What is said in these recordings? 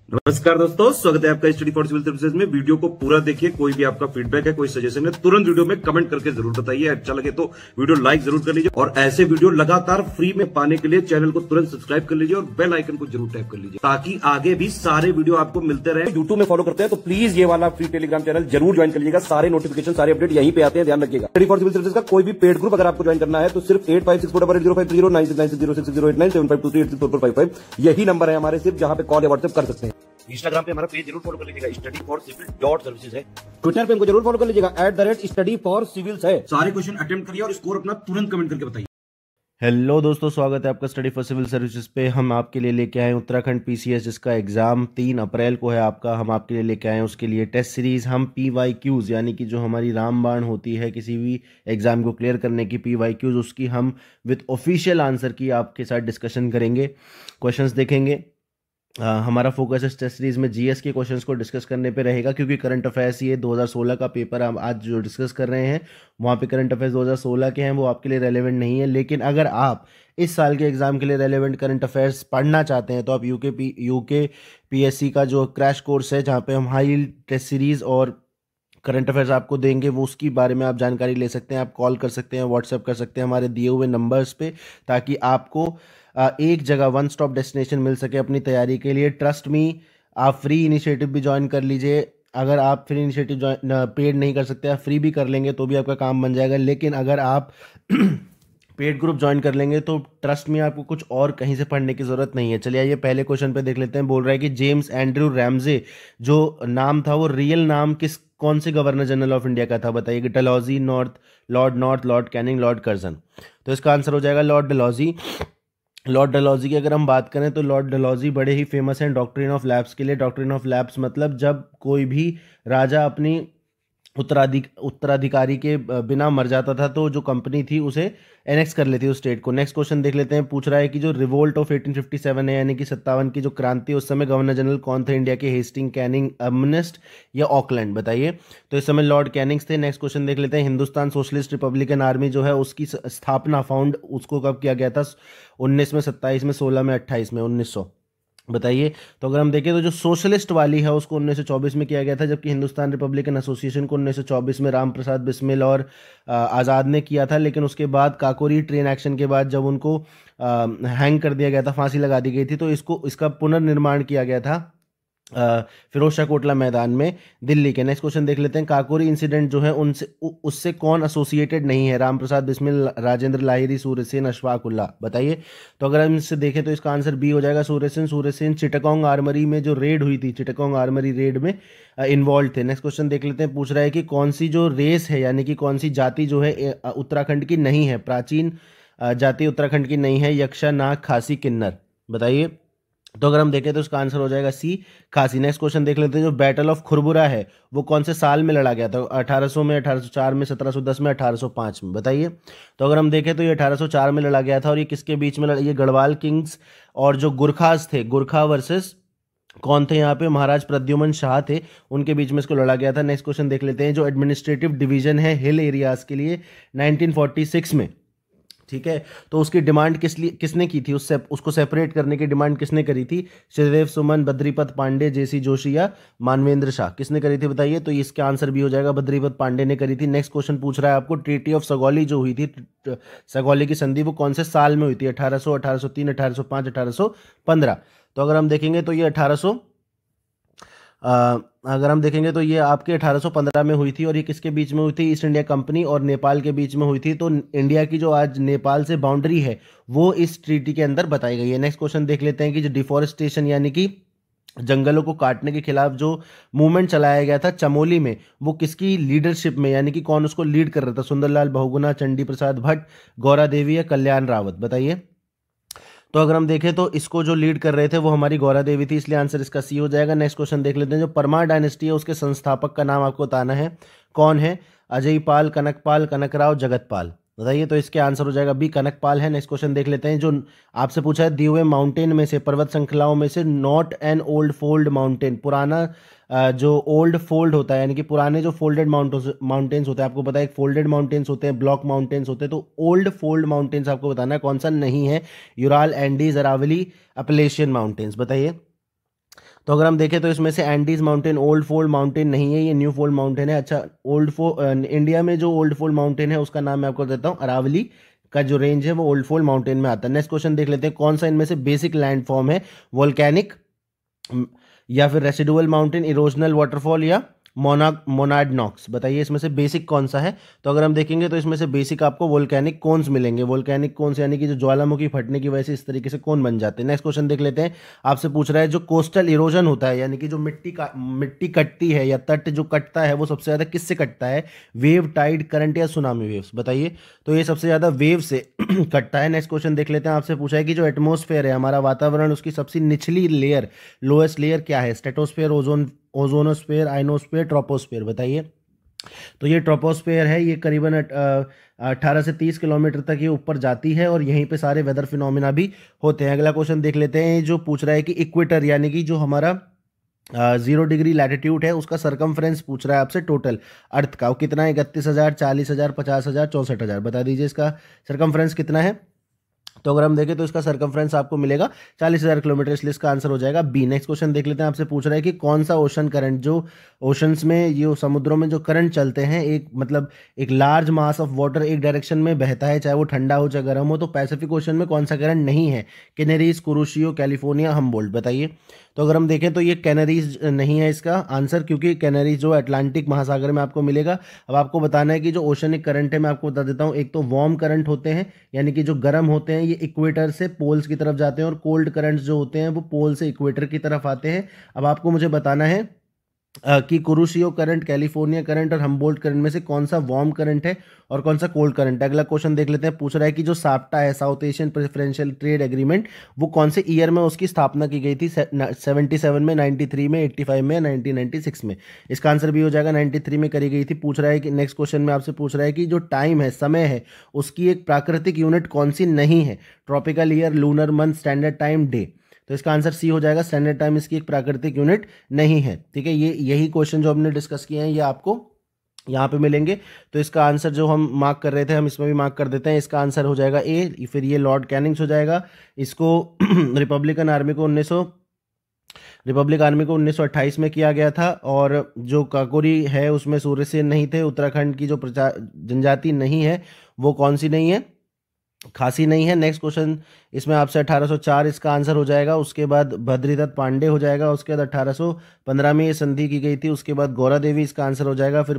नमस्कार दोस्तों, स्वागत है आपका स्टडी फॉर सिविल सर्विसेज में। वीडियो को पूरा देखिए। कोई भी आपका फीडबैक है, कोई सजेशन है, तुरंत वीडियो में कमेंट करके जरूर बताइए। अच्छा लगे तो वीडियो लाइक जरूर कर लीजिए और ऐसे वीडियो लगातार फ्री में पाने के लिए चैनल को तुरंत सब्सक्राइब कर लीजिए और बेल आइकन को जरूर टैप कर लीजिए ताकि आगे भी सारे वीडियो आपको मिलते रहे। यूट्यूब में फॉलो करते हैं तो प्लीज ये वाला फ्री टेलीग्राम चैनल जरूर ज्वाइन कर लीजिएगा। सारे नोटिफिकेशन, सारे अपडेट यहीं पे आते हैं, ध्यान रखिएगा। स्टडी फॉर सिविल सर्विसेज का कोई भी पेड ग्रुप अगर आपको ज्वाइन करना है तो सिर्फ 8564805309697523860455 यही नंबर है हमारे, सिर्फ जहां पे कॉल या व्हाट्सएप कर सकते हैं। इंस्टाग्राम पे हमारा पेज जरूर फॉलो कर लीजिएगा, स्टडी फॉर सिविल .सर्विसेज है। ट्विटर पे हमको जरूर फॉलो कर लीजिएगा, @study for civils है। सारे क्वेश्चन अटेम्प्ट करिए और स्कोर अपना तुरंत कमेंट करके बताइए। हेलो दोस्तों, स्वागत है आपका स्टडी फॉर सिविल सर्विसेज पे। हम आपके लिए लेके आए हैं उत्तराखंड पीसीएस, जिसका एग्जाम 3 अप्रैल को है आपका। हम आपके लिए लेके आए हैं उसके लिए टेस्ट सीरीज। हम PYQs यानी कि जो हमारी रामबाण होती है किसी भी एग्जाम को क्लियर करने की, PYQs, उसकी हम विद ऑफिशियल आंसर की आपके साथ डिस्कशन करेंगे, क्वेश्चंस देखेंगे। हमारा फोकस इस टेस्ट सीरीज में जीएस के क्वेश्चंस को डिस्कस करने पे रहेगा, क्योंकि करंट अफेयर्स ये 2016 का पेपर हम आज जो डिस्कस कर रहे हैं वहाँ पे करंट अफेयर्स 2016 के हैं, वो आपके लिए रेलेवेंट नहीं है। लेकिन अगर आप इस साल के एग्जाम के लिए रेलेवेंट करंट अफेयर्स पढ़ना चाहते हैं तो आप यूके PSC का जो क्रैश कोर्स है, जहाँ पे हम हाई टेस्ट सीरीज और करंट अफेयर्स आपको देंगे, वो उसकी बारे में आप जानकारी ले सकते हैं। आप कॉल कर सकते हैं, व्हाट्सएप कर सकते हैं हमारे दिए हुए नंबर्स पे, ताकि आपको एक जगह वन स्टॉप डेस्टिनेशन मिल सके अपनी तैयारी के लिए। ट्रस्ट मी, आप फ्री इनिशिएटिव भी ज्वाइन कर लीजिए। अगर आप फ्री इनिशिएटिव पेड नहीं कर सकते, आप फ्री भी कर लेंगे तो भी आपका काम बन जाएगा। लेकिन अगर आप पेड ग्रुप ज्वाइन कर लेंगे तो ट्रस्ट में आपको कुछ और कहीं से पढ़ने की ज़रूरत नहीं है। चलिए आइए पहले क्वेश्चन पे देख लेते हैं। बोल रहा है कि जेम्स एंड्रयू रैमजे जो नाम था, वो रियल नाम कौन से गवर्नर जनरल ऑफ इंडिया का था? बताइए। Dalhousie, Lord Lord Canning, Lord Curzon. तो इसका आंसर हो जाएगा लॉर्ड डलहौजी। लॉर्ड डलहौजी की अगर हम बात करें तो लॉर्ड डलहौजी बड़े ही फेमस हैं डॉक्ट्रिन ऑफ लैप्स के लिए। डॉक्ट्रिन ऑफ लैप्स मतलब जब कोई भी राजा अपनी उत्तराधिकारी के बिना मर जाता था तो जो कंपनी थी उसे एनेक्स कर लेती उस स्टेट को। नेक्स्ट क्वेश्चन देख लेते हैं। पूछ रहा है कि जो रिवोल्ट ऑफ 1857 है, यानी कि 57 की जो क्रांति, उस समय गवर्नर जनरल कौन थे इंडिया के? हेस्टिंग, कैनिंग, अमनेस्ट या ऑकलैंड? बताइए। तो इस समय लॉर्ड कैनिंग्स थे। नेक्स्ट क्वेश्चन देख लेते हैं। हिंदुस्तान सोशलिस्ट रिपब्लिकन आर्मी जो है उसकी स्थापना, फाउंड, उसको कब किया गया था? 19 में, 27 में, 16 में, 28 में? 1900। बताइए। तो अगर हम देखें तो जो सोशलिस्ट वाली है उसको 1924 में किया गया था, जबकि हिंदुस्तान रिपब्लिकन एसोसिएशन को 1924 में राम प्रसाद बिस्मिल और आज़ाद ने किया था। लेकिन उसके बाद काकोरी ट्रेन एक्शन के बाद जब उनको हैंग कर दिया गया था, फांसी लगा दी गई थी, तो इसका पुनर्निर्माण किया गया था फिरोज शाह कोटला मैदान में, दिल्ली के। नेक्स्ट क्वेश्चन देख लेते हैं। काकोरी इंसिडेंट जो है उससे कौन एसोसिएटेड नहीं है? राम प्रसाद बिस्मिल, राजेंद्र लाहिरी, सूर्य सेन, अशफाक उल्लाह? बताइए। तो अगर हम इससे देखें तो इसका आंसर बी हो जाएगा, सूर्य सेन चिटगांव आर्मरी में जो रेड हुई थी, चिटगांव आर्मरी रेड में इन्वॉल्व थे। नेक्स्ट क्वेश्चन देख लेते हैं। पूछ रहा है कि कौन सी जो रेस है, यानी कि कौन सी जाति जो है उत्तराखंड की नहीं है, प्राचीन जाति उत्तराखंड की नहीं है? यक्षा, नाग, खासी, किन्नर? बताइए। तो अगर हम देखें तो इसका आंसर हो जाएगा सी, खासी। नेक्स्ट क्वेश्चन देख लेते हैं। जो बैटल ऑफ खुरबुरा है वो कौन से साल में लड़ा गया था? 1800 में, 1804 में, 1710 में, 1805 में? बताइए। तो अगर हम देखें तो ये 1804 में लड़ा गया था। और ये किसके बीच में लड़ा? ये गढ़वाल किंग्स और जो गुरखास थे, गुरखा वर्सेस कौन थे यहाँ पे? महाराज प्रद्युमन शाह थे, उनके बीच में इसको लड़ा गया था। नेक्स्ट क्वेश्चन देख लेते हैं। जो एडमिनिस्ट्रेटिव डिवीजन है हिल एरियाज के लिए 1946 में, ठीक है, तो उसकी डिमांड किसने की थी? उसको सेपरेट करने की डिमांड किसने करी थी? श्रीदेव सुमन, बद्रीपत पांडे, JC जोशी या मानवेंद्र शाह? किसने करी थी? बताइए। तो इसका आंसर भी हो जाएगा, बद्रीपत पांडे ने करी थी। नेक्स्ट क्वेश्चन पूछ रहा है आपको, ट्रीटी ऑफ सगौली जो हुई थी, सगौली की संधि, वो कौन से साल में हुई थी? 1800, 1803, 1805, 1815? तो अगर हम देखेंगे तो ये 1800 अगर हम देखेंगे तो ये आपके 1815 में हुई थी। और ये किसके बीच में हुई थी? ईस्ट इंडिया कंपनी और नेपाल के बीच में हुई थी। तो इंडिया की जो आज नेपाल से बाउंड्री है वो इस ट्रीटी के अंदर बताई गई है। नेक्स्ट क्वेश्चन देख लेते हैं कि जो डिफॉरेस्टेशन यानी कि जंगलों को काटने के खिलाफ जो मूवमेंट चलाया गया था चमोली में, वो किसकी लीडरशिप में, यानी कि कौन उसको लीड कर रहा था? सुंदरलाल बहुगुणा, चंडी प्रसाद भट्ट, गौरा देवी या कल्याण रावत? बताइए। तो अगर हम देखें तो इसको जो लीड कर रहे थे वो हमारी गौरा देवी थी, इसलिए आंसर इसका सी हो जाएगा। नेक्स्ट क्वेश्चन देख लेते हैं। जो परमार डायनेस्टी है उसके संस्थापक का नाम आपको बताना है, कौन है? अजय पाल, कनकपाल, कनकराव, जगतपाल? बताइए। तो इसके आंसर हो जाएगा बी, कनकपाल है। नेक्स्ट क्वेश्चन देख लेते हैं। जो आपसे पूछा है, दिए हुए माउंटेन में से, पर्वत श्रृंखलाओं में से, not an old fold mountain, पुराना जो ओल्ड फोल्ड होता है, यानी कि पुराने जो फोल्डेड माउंटेन्स होते हैं, आपको पता है एक फोल्डेड माउंटेन्स होते हैं, ब्लॉक माउंटेन्स होते हैं, तो ओल्ड फोल्ड माउंटेन्स आपको बताना है कौन सा नहीं है? Ural, Andes, Aravalli, Appalachian mountains? बताइए। तो अगर हम देखें तो इसमें से Andes mountain old fold mountain नहीं है, ये न्यू फोल्ड माउंटेन है। अच्छा, इंडिया में जो ओल्ड फोल्ड माउंटेन है उसका नाम मैं आपको देता हूँ, अरावली का जो रेंज है वो ओल्ड फोल्ड माउंटेन में आता है। नेक्स्ट क्वेश्चन देख लेते हैं, कौन सा इनमें से बेसिक लैंड फॉर्म है, वोल्केनिक या फिर रेसिडुअल माउंटेन, इरोजनल वाटरफॉल या मोनाडनॉक्स। बताइए इसमें से बेसिक कौन सा है। तो अगर हम देखेंगे तो इसमें से बेसिक आपको वोल्केनिक कोन्स मिलेंगे। वोल्केनिक कोन्स यानी कि जो ज्वालामुखी फटने की वजह से इस तरीके से कोन बन जाते हैं। नेक्स्ट क्वेश्चन देख लेते हैं, आपसे पूछ रहा है जो कोस्टल इरोजन होता है यानी कि जो मिट्टी कटती है या तट जो कटता है वो सबसे ज़्यादा किससे कटता है, वेव, टाइड, करंट या सुनामी वेव्स। बताइए, तो ये सबसे ज़्यादा वेव से कटता है। नेक्स्ट क्वेश्चन देख लेते हैं, आपसे पूछा है कि जो एटमॉस्फेयर है हमारा वातावरण, उसकी सबसे निचली लेयर, लोएस्ट लेयर क्या है, स्ट्रेटोस्फेयर, ओजोनोस्फेयर, आइनोस्फेयर, ट्रोपोस्फेयर। बताइए, तो ये ट्रोपोस्फेयर है, ये करीबन 18 से 30 किलोमीटर तक ये ऊपर जाती है और यहीं पे सारे वेदर फिनोमिना भी होते हैं। अगला क्वेश्चन देख लेते हैं, जो पूछ रहा है कि इक्वेटर यानी कि जो हमारा 0 डिग्री लैटिट्यूड है उसका सरकमफ्रेंस पूछ रहा है आपसे टोटल अर्थ का, वो कितना है, 31,000, 40,000, 50,000, 64,000। बता दीजिए इसका सरकमफ्रेंस कितना है। तो अगर हम देखें तो इसका सरकमफ्रेंस आपको मिलेगा 40,000 किलोमीटर, इसलिए इसका आंसर हो जाएगा बी। नेक्स्ट क्वेश्चन देख लेते हैं, आपसे पूछ रहा है कि कौन सा ओशन करंट, जो ओशंस में, ये समुद्रों में जो करंट चलते हैं, एक मतलब एक लार्ज मास ऑफ वाटर एक डायरेक्शन में बहता है, चाहे वो ठंडा हो चाहे गर्म हो, तो पैसिफिक ओशन में कौन सा करंट नहीं है, कैनरीज, कुरुशियो, कैलिफोर्निया, हम्बोल्ट। बताइए, तो अगर हम देखें तो ये कैनरीज नहीं है इसका आंसर, क्योंकि कैनरीज जो अटलांटिक महासागर में आपको मिलेगा। अब आपको बताना है कि जो ओशनिक करंट है मैं आपको बता देता हूँ, एक तो वार्म करंट होते हैं यानी कि जो गर्म होते हैं, ये इक्वेटर से पोल्स की तरफ जाते हैं, और कोल्ड करंट्स जो होते हैं वो पोल से इक्वेटर की तरफ आते हैं। अब आपको मुझे बताना है कि कुरुशियो करंट, कैलिफोर्निया करंट और हम्बोल्ट करंट में से कौन सा वार्म करंट है और कौन सा कोल्ड करंट है। अगला क्वेश्चन देख लेते हैं, पूछ रहा है कि जो साप्टा है, south Asian preferential trade agreement, वो कौन से ईयर में उसकी स्थापना की गई थी, 77 में, 93 में, 85 में, 1996 में। इसका आंसर भी हो जाएगा 93 में करी गई थी। पूछ रहा है कि नेक्स्ट क्वेश्चन में आपसे पूछ रहा है कि जो टाइम है, समय है, उसकी एक प्राकृतिक यूनिट कौन सी नहीं है, tropical year, lunar month, standard time, day. तो इसका आंसर सी हो जाएगा, स्टैंडर्ड टाइम इसकी एक प्राकृतिक यूनिट नहीं है। ठीक है, ये यही क्वेश्चन जो हमने डिस्कस किए हैं ये आपको यहाँ पे मिलेंगे। तो इसका आंसर जो हम मार्क कर रहे थे हम इसमें भी मार्क कर देते हैं, इसका आंसर हो जाएगा ए। फिर ये लॉर्ड कैनिंग्स हो जाएगा। इसको रिपब्लिकन आर्मी को 1928 में किया गया था। और जो काकोरी है उसमें सूर्य सेन नहीं थे। उत्तराखंड की जो जनजाति नहीं है वो कौन सी नहीं है, खासी नहीं है। नेक्स्ट क्वेश्चन इसमें आपसे 1804 इसका आंसर हो जाएगा। उसके बाद भद्रीदत्त पांडे हो जाएगा। उसके बाद 1815 में ये संधि की गई थी। उसके बाद गौरा देवी इसका आंसर हो जाएगा। फिर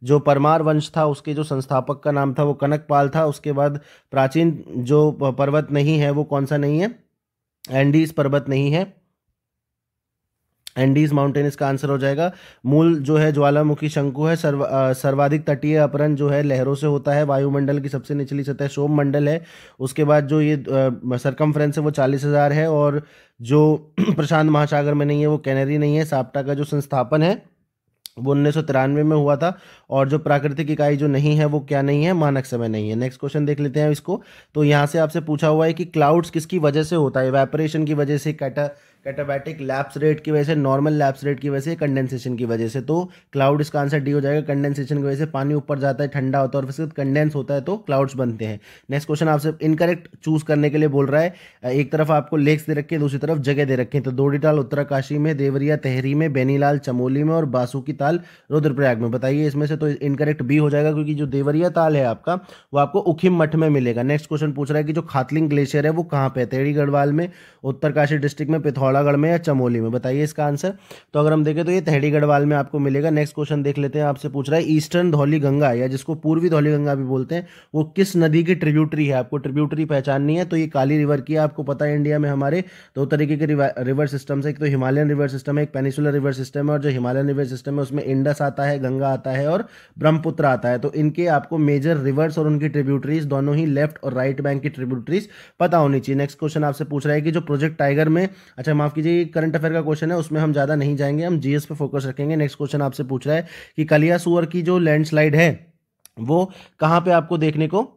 जो परमार वंश था उसके जो संस्थापक का नाम था वो कनकपाल था। उसके बाद प्राचीन जो पर्वत नहीं है वो कौन सा नहीं है, एंडीज पर्वत नहीं है, एंडीज माउंटेन इसका आंसर हो जाएगा। मूल जो है ज्वालामुखी शंकु है। सर्वाधिक तटीय अपरन जो है लहरों से होता है। वायुमंडल की सबसे निचली सतह शोभ मंडल है। उसके बाद जो ये सरकमफ्रेंस है वो 40,000 है। और जो प्रशांत महासागर में नहीं है वो कैनरी नहीं है। साप्टा का जो संस्थापन है वो 1993 में हुआ था। और जो प्राकृतिक इकाई जो नहीं है वो क्या नहीं है, मानक समय नहीं है। नेक्स्ट क्वेश्चन देख लेते हैं इसको। तो यहाँ से आपसे पूछा हुआ है कि क्लाउड्स किसकी वजह से होता है, इवेपोरेशन की वजह से, कैटाबैटिक लैप्स रेट की वजह से, नॉर्मल लैप्स रेट की वजह से, कंडेंसेशन की वजह से। तो क्लाउड इसका आंसर डी हो जाएगा। कंडेंसेशन की वजह से पानी ऊपर जाता है, ठंडा होता है और फिर कंडेंस होता है तो क्लाउड्स बनते हैं। नेक्स्ट क्वेश्चन आपसे इनकरेक्ट चूज करने के लिए बोल रहा है। एक तरफ आपको लेक्स दे रखे हैं, दूसरी तरफ जगह दे रखे हैं। तो दोड़ीताल उत्तरकाशी में, देवरिया तहरी में, बेनीलाल चमोली में और बासुकीताल रुद्रप्रयाग में। बताइए इसमें से। तो इनकरेक्ट बी हो जाएगा क्योंकि जो देवरिया ताल है आपका वो आपको उखिम मठ में मिलेगा। नेक्स्ट क्वेश्चन पूछ रहा है कि जो खातलिंग ग्लेशियर है वो कहाँ पे है, टेढ़ी गढ़वाल में, उत्तरकाशी डिस्ट्रिक्ट में, पिथौरागढ़ में या चमोली में। बताइए इसका आंसर। तो अगर हम देखें तो ये तहड़ी गढ़वाल में आपको मिलेगा। नेक्स्ट क्वेश्चन देख लेते हैं, आपसे पूछ रहा है ईस्टर्न धौली गंगा या जिसको पूर्वी धौली गंगा भी बोलते हैं वो किस नदी की ट्रिब्यूटरी है। आपको ट्रिब्यूटरी पहचाननी है। तो ये काली रिवर की है। आपको पता है इंडिया में हमारे दो तरीके के रिवर सिस्टम है, एक तो हिमालयन रिवर सिस्टम है, एक पेनिसुलर रिवर सिस्टम है। और जो हिमालयन रिवर सिस्टम है उसमें इंडस आता है, गंगा आता है और ब्रह्मपुत्र आता है। तो इनके आपको मेजर रिवर्स और उनकी ट्रिब्यूटरीज दोनों ही लेफ्ट और राइट बैंक की ट्रिब्यूटरीज पता होनी चाहिए। नेक्स्ट क्वेश्चन आपसे पूछ रहा है कि जो प्रोजेक्ट टाइगर में, अच्छा माफ कीजिए करंट अफेयर का क्वेश्चन है उसमें हम ज्यादा नहीं जाएंगे, हम जीएस पे फोकस रखेंगे। नेक्स्ट क्वेश्चन आपसे पूछ रहा है कि कलियासुअर की जो लैंडस्लाइड है वो कहां पे आपको देखने को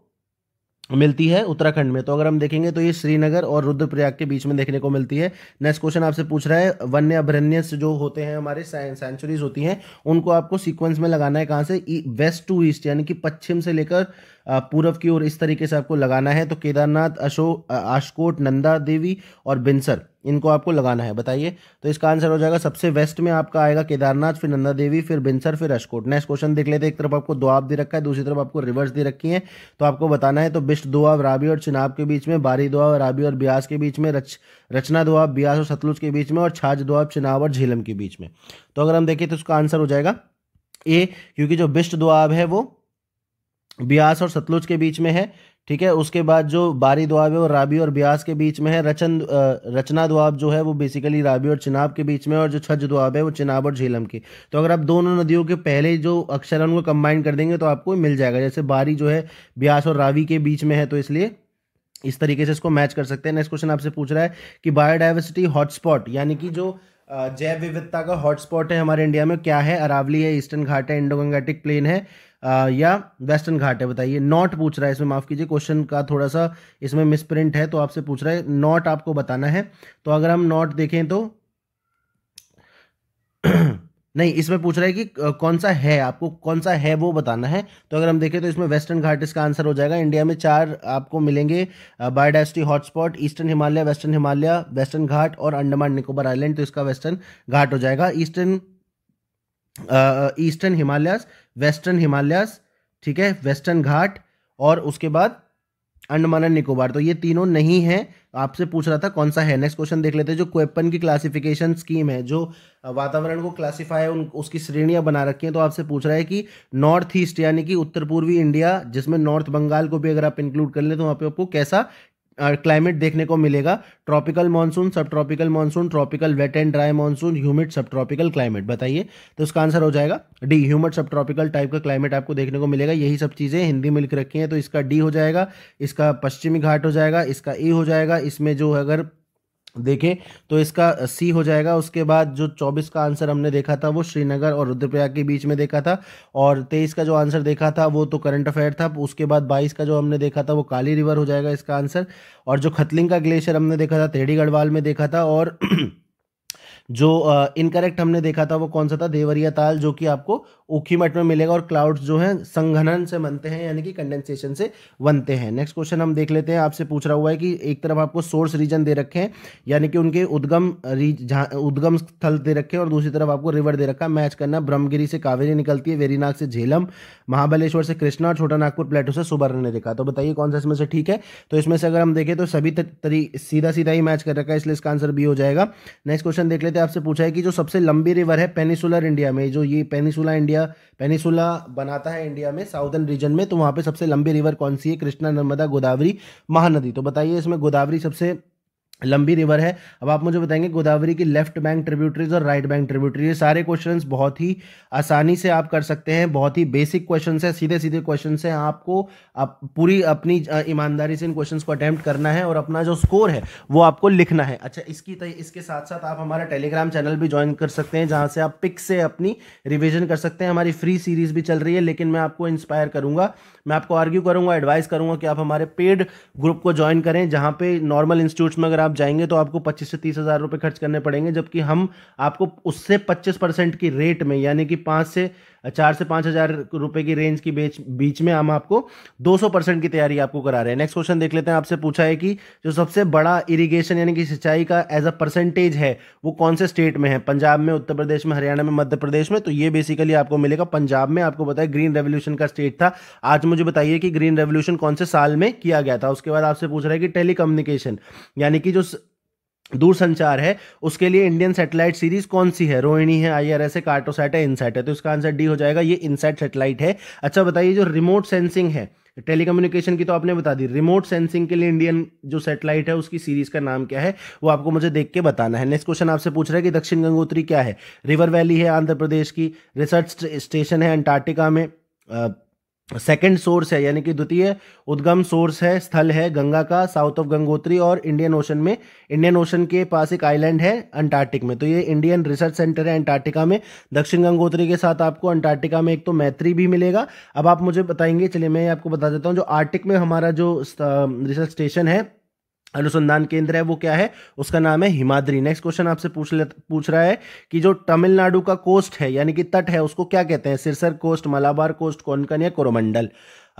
मिलती है, उत्तराखंड में। तो अगर हम देखेंगे तो ये श्रीनगर और रुद्रप्रयाग के बीच में देखने को मिलती है। नेक्स्ट क्वेश्चन आपसे पूछ रहा है वन्य अभयारण्य जो होते हैं हमारे सेंचुरीज होती हैं उनको आपको सीक्वेंस में लगाना है। कहां से, वेस्ट टू ईस्ट यानी कि पश्चिम से लेकर पूर्व की ओर इस तरीके से आपको लगाना है। तो केदारनाथ, आशकोट, नंदा देवी और बिनसर, इनको आपको लगाना है। बताइए, तो इसका आंसर हो जाएगा सबसे वेस्ट में आपका आएगा केदारनाथ, फिर नंदा देवी, फिर बिनसर, फिर अशकोट। नेक्स्ट क्वेश्चन देख लेते हैं। एक तरफ आपको दोआब दे रखा है, दूसरी तरफ आपको रिवर्स दे रखी है, तो आपको बताना है। तो बिष्ट दोआब रावी और चिनाब के बीच में, बारी दोआब रावी और ब्यास के बीच में, रचना दोआब ब्यास और सतलुज के बीच में, और छाछ दोआब चिनाब और झेलम के बीच में। तो अगर हम देखें तो उसका आंसर हो जाएगा ए, क्योंकि जो बिष्ट दोआब है वो ब्यास और सतलुज के बीच में है। ठीक है, उसके बाद जो बारी दोआब है वो रावी और ब्यास के बीच में है। रचना दोआब जो है वो बेसिकली रावी और चिनाब के बीच में, और जो छज दोआब है वो चिनाब और झेलम के। तो अगर आप दोनों नदियों के पहले जो अक्षर हैं उनको कंबाइन कर देंगे तो आपको मिल जाएगा। जैसे बारी जो है ब्यास और रावी के बीच में है, तो इसलिए इस तरीके से इसको मैच कर सकते हैं। नेक्स्ट क्वेश्चन आपसे पूछ रहा है कि बायोडाइवर्सिटी हॉटस्पॉट, यानी कि जो जैव विविधता का हॉटस्पॉट है हमारे इंडिया में, क्या है? अरावली है, ईस्टर्न घाट है, इंडो गंगेटिक प्लेन है, या वेस्टर्न घाट है? बताइए। नॉट पूछ रहा है इसमें, माफ कीजिए, क्वेश्चन का थोड़ा सा इसमें मिसप्रिंट है, तो आपसे पूछ रहा है नॉट आपको बताना है। तो अगर हम नॉट देखें तो नहीं, इसमें पूछ रहा है कि कौन सा है, आपको कौन सा है वो बताना है। तो अगर हम देखें तो इसमें वेस्टर्न घाट इसका आंसर हो जाएगा। इंडिया में 4 आपको मिलेंगे biodiversity hotspot: eastern Himalaya, western Himalaya, western Ghat और अंडमान निकोबार आइलैंड। तो इसका वेस्टर्न घाट हो जाएगा। ईस्टर्न हिमालयस, वेस्टर्न हिमालयस, ठीक है, वेस्टर्न घाट और उसके बाद अंडमान एंड निकोबार। तो ये तीनों नहीं है, आपसे पूछ रहा था कौन सा है। नेक्स्ट क्वेश्चन देख लेते हैं। जो क्वेपन की क्लासिफिकेशन स्कीम है, जो वातावरण को क्लासिफाई है, उसकी श्रेणियां बना रखी हैं, तो आपसे पूछ रहा है कि नॉर्थ ईस्ट यानी कि उत्तर पूर्वी इंडिया, जिसमें नॉर्थ बंगाल को भी अगर आप इंक्लूड कर ले तो वहाँ पे आपको कैसा क्लाइमेट देखने को मिलेगा? ट्रॉपिकल मानसून, सब tropical monsoon, tropical wet and dry monsoon, humid सब ट्रॉपिकल क्लाइमेट। बताइए, तो इसका आंसर हो जाएगा डी, ह्यूमिड सब ट्रॉपिकल टाइप का क्लाइमेट आपको देखने को मिलेगा। यही सब चीज़ें हिंदी में लिख रखी हैं, तो इसका डी हो जाएगा, इसका पश्चिमी घाट हो जाएगा, इसका ए हो जाएगा, इसमें जो अगर देखें तो इसका सी हो जाएगा। उसके बाद जो 24 का आंसर हमने देखा था वो श्रीनगर और रुद्रप्रयाग के बीच में देखा था, और 23 का जो आंसर देखा था वो तो करंट अफेयर था। उसके बाद 22 का जो हमने देखा था वो काली रिवर हो जाएगा इसका आंसर, और जो खतलिंग का ग्लेशियर हमने देखा था तेहड़ी गढ़वाल में देखा था, और जो इनकरेक्ट हमने देखा था वो कौन सा था? देवरिया ताल, जो कि आपको ऊखीमठ में मिलेगा। और क्लाउड्स जो हैं संघनन से बनते हैं, यानी कि कंडेंसेशन से बनते हैं। नेक्स्ट क्वेश्चन हम देख लेते हैं। आपसे पूछ रहा हुआ है कि एक तरफ आपको सोर्स रीजन दे रखे हैं, यानी कि उनके उद्गम स्थल दे रखे हैं, और दूसरी तरफ आपको रिवर दे रखा है। मैच करना, ब्रह्मगिरी से कावेरी निकलती है, वेरीनाग से झेलम, महाबलेश्वर से कृष्णा और छोटा नागपुर प्लेटो से सुबर्ण ने देखा। तो बताइए कौन सा इसमें से ठीक है? तो इसमें से अगर हम देखें तो सभी सीधा सीधा ही मैच कर रखा है, इसलिए इसका आंसर बी हो जाएगा। नेक्स्ट क्वेश्चन देख लेते हैं। आपसे पूछा है कि जो सबसे लंबी रिवर है पेनिसुलर इंडिया में, जो ये पेनिसुला बनाता है इंडिया में साउदर्न रीजन में, तो वहां पे सबसे लंबी रिवर कौन सी है? कृष्णा, नर्मदा, गोदावरी, महानदी। तो बताइए इसमें गोदावरी सबसे लंबी रिवर है। अब आप मुझे बताएंगे गोदावरी की लेफ्ट बैंक ट्रिब्यूटरीज और राइट बैंक ट्रिब्यूटरी। ये सारे क्वेश्चंस बहुत ही आसानी से आप कर सकते हैं, बहुत ही बेसिक क्वेश्चंस है, सीधे सीधे क्वेश्चंस हैं। आपको पूरी अपनी ईमानदारी से इन क्वेश्चंस को अटेम्प्ट करना है और अपना जो स्कोर है वो आपको लिखना है। अच्छा, इसके साथ साथ आप हमारा टेलीग्राम चैनल भी ज्वाइन कर सकते हैं, जहां से आप पिक से अपनी रिविजन कर सकते हैं। हमारी फ्री सीरीज भी चल रही है, लेकिन मैं आपको इंस्पायर करूंगा, मैं आपको आर्ग्यू करूंगा, एडवाइस करूंगा कि आप हमारे पेड ग्रुप को ज्वाइन करें, जहां पे नॉर्मल इंस्टीट्यूट्स में अगर आप जाएंगे तो आपको 25 से 30 हज़ार रुपए खर्च करने पड़ेंगे, जबकि हम आपको उससे 25% की रेट में, यानी कि 4 से 5 हज़ार रुपए की रेंज की बीच में हम आपको 200% की तैयारी आपको करा रहे हैं। नेक्स्ट क्वेश्चन देख लेते हैं। आपसे पूछा है कि जो सबसे बड़ा इरिगेशन यानी कि सिंचाई का एज अ परसेंटेज है वो कौन से स्टेट में है? पंजाब में, उत्तर प्रदेश में, हरियाणा में, मध्य प्रदेश में। तो ये बेसिकली आपको मिलेगा पंजाब में। आपको पता है ग्रीन रेवोल्यूशन का स्टेट था। आज मुझे बताइए कि ग्रीन रेवोल्यूशन कौन से साल में किया गया था। उसके बाद आपसे पूछ रहा है कि टेलीकम्युनिकेशन यानी कि जो दूरसंचार है उसके लिए इंडियन सैटेलाइट सीरीज कौन सी है? रोहिणी है, IRS है, कार्टोसैट है, इनसैट है। तो इसका आंसर डी हो जाएगा, ये इनसैट सैटेलाइट है। अच्छा बताइए, जो रिमोट सेंसिंग है, टेलीकम्युनिकेशन की तो आपने बता दी, रिमोट सेंसिंग के लिए इंडियन जो सैटेलाइट है उसकी सीरीज का नाम क्या है? वो आपको मुझे देख के बताना है। नेक्स्ट क्वेश्चन आपसे पूछ रहा है कि दक्षिण गंगोत्री क्या है? रिवर वैली है आंध्र प्रदेश की, रिसर्च स्टेशन है अंटार्कटिका में, सेकंड सोर्स है यानी कि द्वितीय उद्गम सोर्स है, स्थल है गंगा का साउथ ऑफ गंगोत्री, और इंडियन ओशन के पास एक आइलैंड है अंटार्कटिक में। तो ये इंडियन रिसर्च सेंटर है अंटार्कटिका में। दक्षिण गंगोत्री के साथ आपको अंटार्कटिका में एक तो मैत्री भी मिलेगा। अब आप मुझे बताएंगे, चलिए मैं आपको बता देता हूँ, जो आर्कटिक में हमारा जो रिसर्च स्टेशन है, अनुसंधान केंद्र है, वो क्या है? उसका नाम है हिमाद्री। नेक्स्ट क्वेश्चन आपसे पूछ रहा है कि जो तमिलनाडु का कोस्ट है यानी कि तट है उसको क्या कहते हैं? सिरसर कोस्ट, मलाबार कोस्ट, कोंकण या कोरोमंडल।